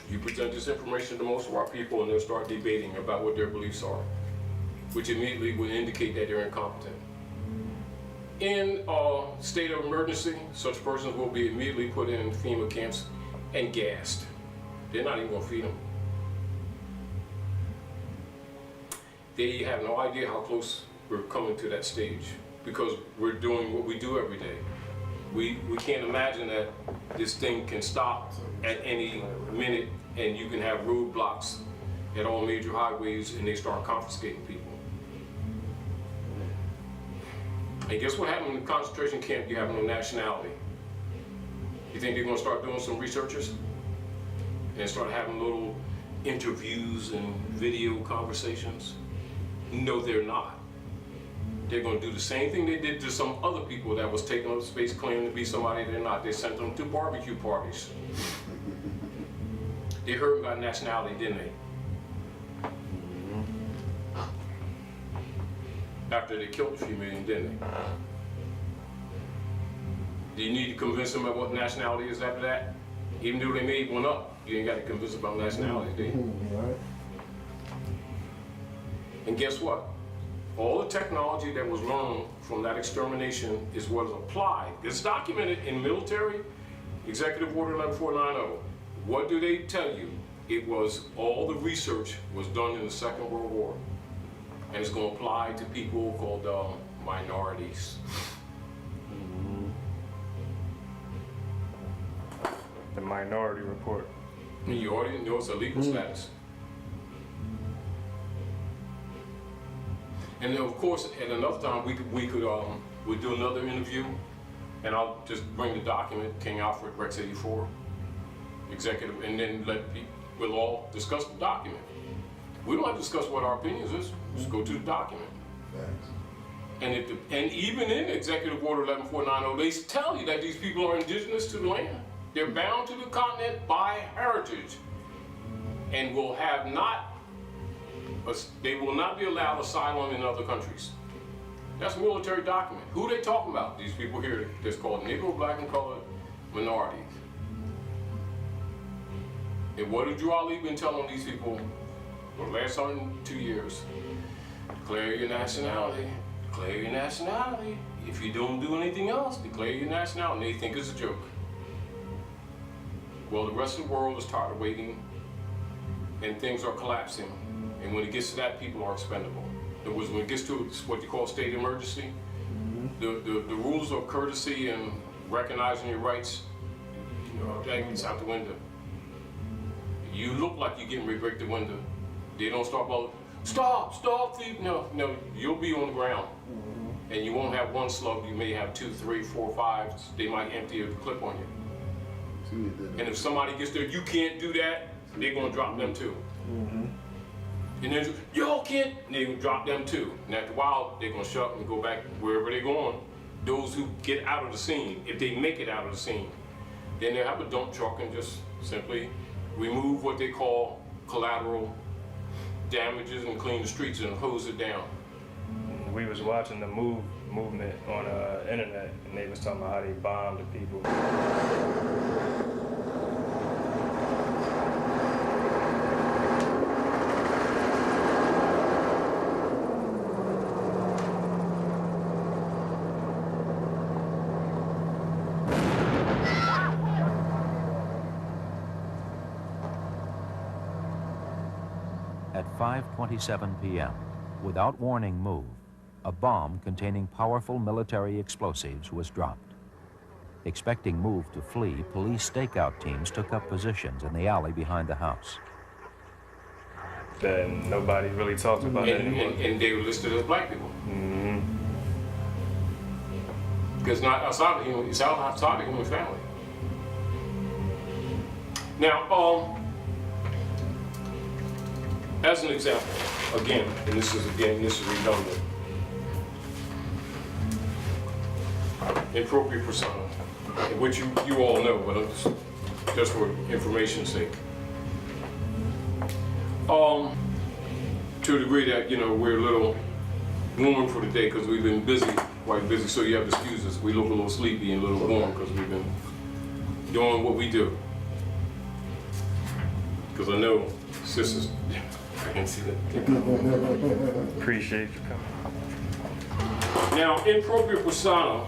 you present this information to most of our people and they'll start debating about what their beliefs are, which immediately would indicate that they're incompetent. In a state of emergency, such persons will be immediately put in FEMA camps and gassed. They're not even going to feed them. They have no idea how close we're coming to that stage because we're doing what we do every day. We can't imagine that this thing can stop at any minute and you can have roadblocks at all major highways and they start confiscating people. And guess what happened in the concentration camp? You have no nationality. You think they're going to start doing some researchers and start having little interviews and video conversations? No, they're not. They're going to do the same thing they did to some other people that was taking up space claiming to be somebody they're not. They sent them to barbecue parties. They heard about nationality, didn't they? After they killed a few million, didn't they? Do you need to convince them about what nationality is after that? Even though they made one up, you ain't got to convince them about nationality, do you? And guess what? All the technology that was learned from that extermination is what is applied. It's documented in military Executive Order 11490. What do they tell you? It was all the research was done in the Second World War. And it's going to apply to people called minorities. The Minority Report. And you already know it's a legal status. And then of course, at another time, we'd do another interview, and I'll just bring the document, King Alfred, Rex 84, executive, and then we'll all discuss the document. We don't have to discuss what our opinions is, just go to the document. Thanks. And even in Executive Order 11490, they tell you that these people are indigenous to the land. They're bound to the continent by heritage, and they will not be allowed asylum in other countries. That's a military document. Who are they talking about? These people here that's called Negro, Black, and Colored minorities. And what have Drew Ali been telling these people for the last 102 years? Declare your nationality. Declare your nationality. If you don't do anything else, declare your nationality. And they think it's a joke. Well, the rest of the world is tired of waiting, and things are collapsing. And when it gets to that, people are expendable. In other words, when it gets to what you call state emergency, the rules of courtesy and recognizing your rights, that gets out the window. You look like you're getting ready to break the window. They don't start about, stop, thief. No, you'll be on the ground. And you won't have one slug, you may have 2, 3, 4, 5. They might empty a clip on you. And if somebody gets there, you can't do that, they're gonna drop them too. And then, y'all can't, and they will drop them too. And after a while, they're gonna shut up and go back wherever they're going. Those who get out of the scene, if they make it out of the scene, then they'll have a dump truck and just simply remove what they call collateral damages and clean the streets and hose it down. We was watching the movement on internet, and they was talking about how they bombed the people. At 5:27 p.m., without warning move, a bomb containing powerful military explosives was dropped. Expecting Move to flee, police stakeout teams took up positions in the alley behind the house. Then nobody really talked about it anymore. And they were listed as black people. Because not outside the human, it's outside the human family. Now, as an example, again, and this is redundant. Inappropriate persona, which you all know, but just for information's sake. To a degree that, we're a little warm for the day because we've been quite busy, so you have to excuse us. We look a little sleepy and a little warm because we've been doing what we do. Because I know sisters, I can see that. Appreciate you coming. Now, inappropriate persona,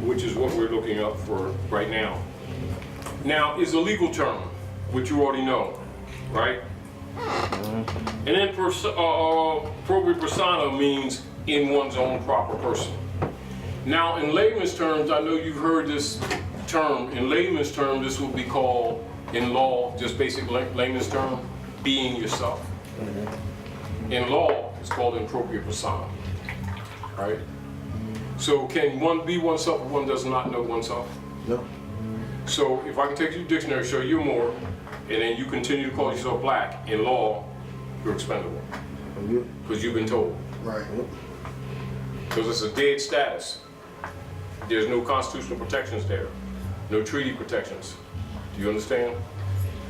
which is what we're looking up for right now, is a legal term, which you already know, right? And then appropriate persona means in one's own proper person. Now, in layman's terms, I know you've heard this term. In layman's terms, this would be called, in law, just basic layman's term, being yourself. In law, it's called inappropriate persona, right? So can one be oneself if one does not know oneself? No. So if I can take you to the dictionary, show you more, and then you continue to call yourself black, in law, you're expendable. Because you've been told. Right. Because it's a dead status. There's no constitutional protections there. No treaty protections. Do you understand?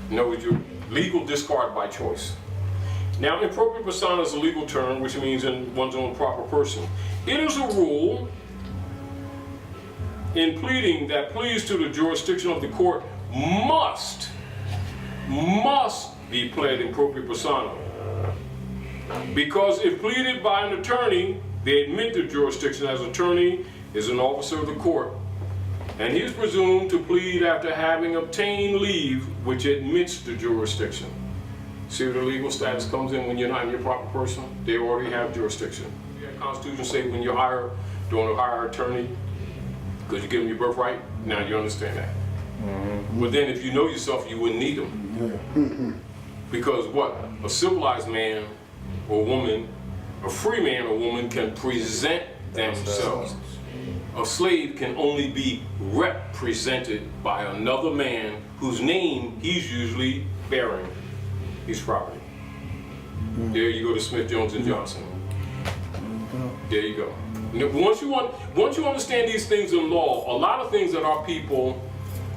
No, you're legal discard by choice. Now, inappropriate persona is a legal term, which means in one's own proper person. It is a rule in pleading that pleas to the jurisdiction of the court must be pled in appropriate persona. Because if pleaded by an attorney, they admit the jurisdiction as attorney is an officer of the court, and he is presumed to plead after having obtained leave which admits the jurisdiction. See where the legal status comes in when you're not in your proper person? They already have jurisdiction. The Constitution say when you don't hire an attorney because you give them your birthright. Now you understand that. But then if you know yourself, you wouldn't need them. Because what? A civilized man or woman, a free man or woman can present themselves. A slave can only be represented by another man whose name he's usually bearing his property. There you go to Smith, Jones, and Johnson. There you go. Now, once you understand these things in law, a lot of things that our people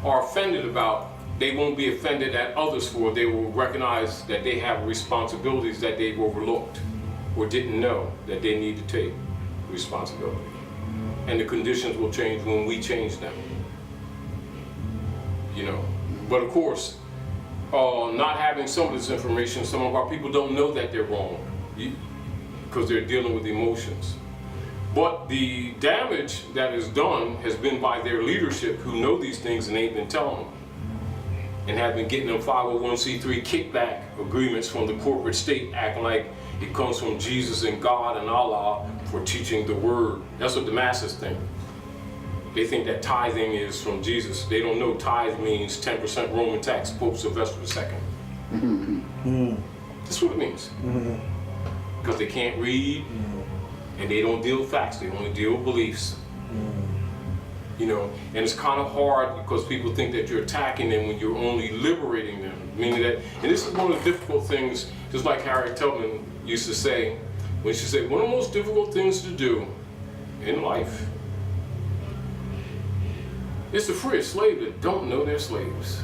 are offended about, they won't be offended at others for. They will recognize that they have responsibilities that they've overlooked or didn't know that they need to take responsibility. And the conditions will change when we change them. You know, but of course, not having some of this information, some of our people don't know that they're wrong because they're dealing with emotions. But the damage that is done has been by their leadership who know these things and ain't been telling them, and have been getting them 501c3 kickback agreements from the corporate state, acting like it comes from Jesus and God and Allah for teaching the word. That's what the masses think. They think that tithing is from Jesus. They don't know tithe means 10% Roman tax, Pope Sylvester II. That's what it means. Because they can't read, and they don't deal with facts, they only deal with beliefs. You know, and it's kind of hard because people think that you're attacking them when you're only liberating them. Meaning that, and this is one of the difficult things, just like Harriet Tubman used to say, when she said, one of the most difficult things to do in life is to free a slave that don't know they're slaves.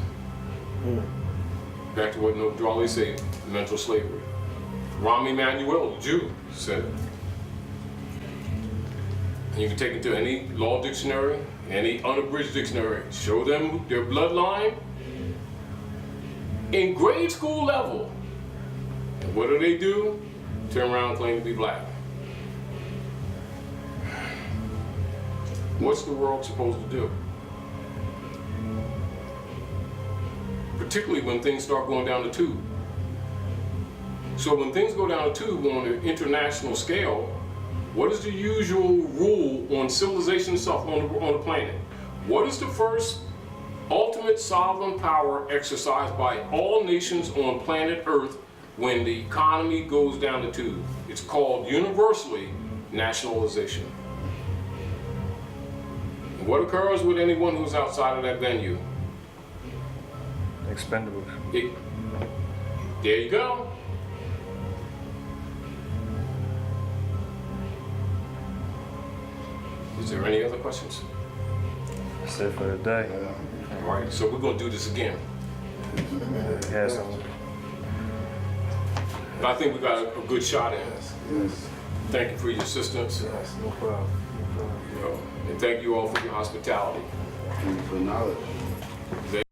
Back to what Nodrali said, mental slavery. Rahm Emanuel, the Jew, said it. And you can take it to any law dictionary, any unabridged dictionary, show them their bloodline in grade school level. And what do? Turn around and claim to be black. What's the world supposed to do? Particularly when things start going down the tube. So when things go down the tube on an international scale, what is the usual rule on civilization itself on the planet? What is the first ultimate sovereign power exercised by all nations on planet Earth when the economy goes down the tube? It's called universally nationalization. And what occurs with anyone who's outside of that venue? Expendables. There you go. Is there any other questions? That's it for today. All right, so we're going to do this again. Yes. But I think we got a good shot at it. Yes. Thank you for your assistance. Yes, no problem. You know, and thank you all for your hospitality. And for knowledge. There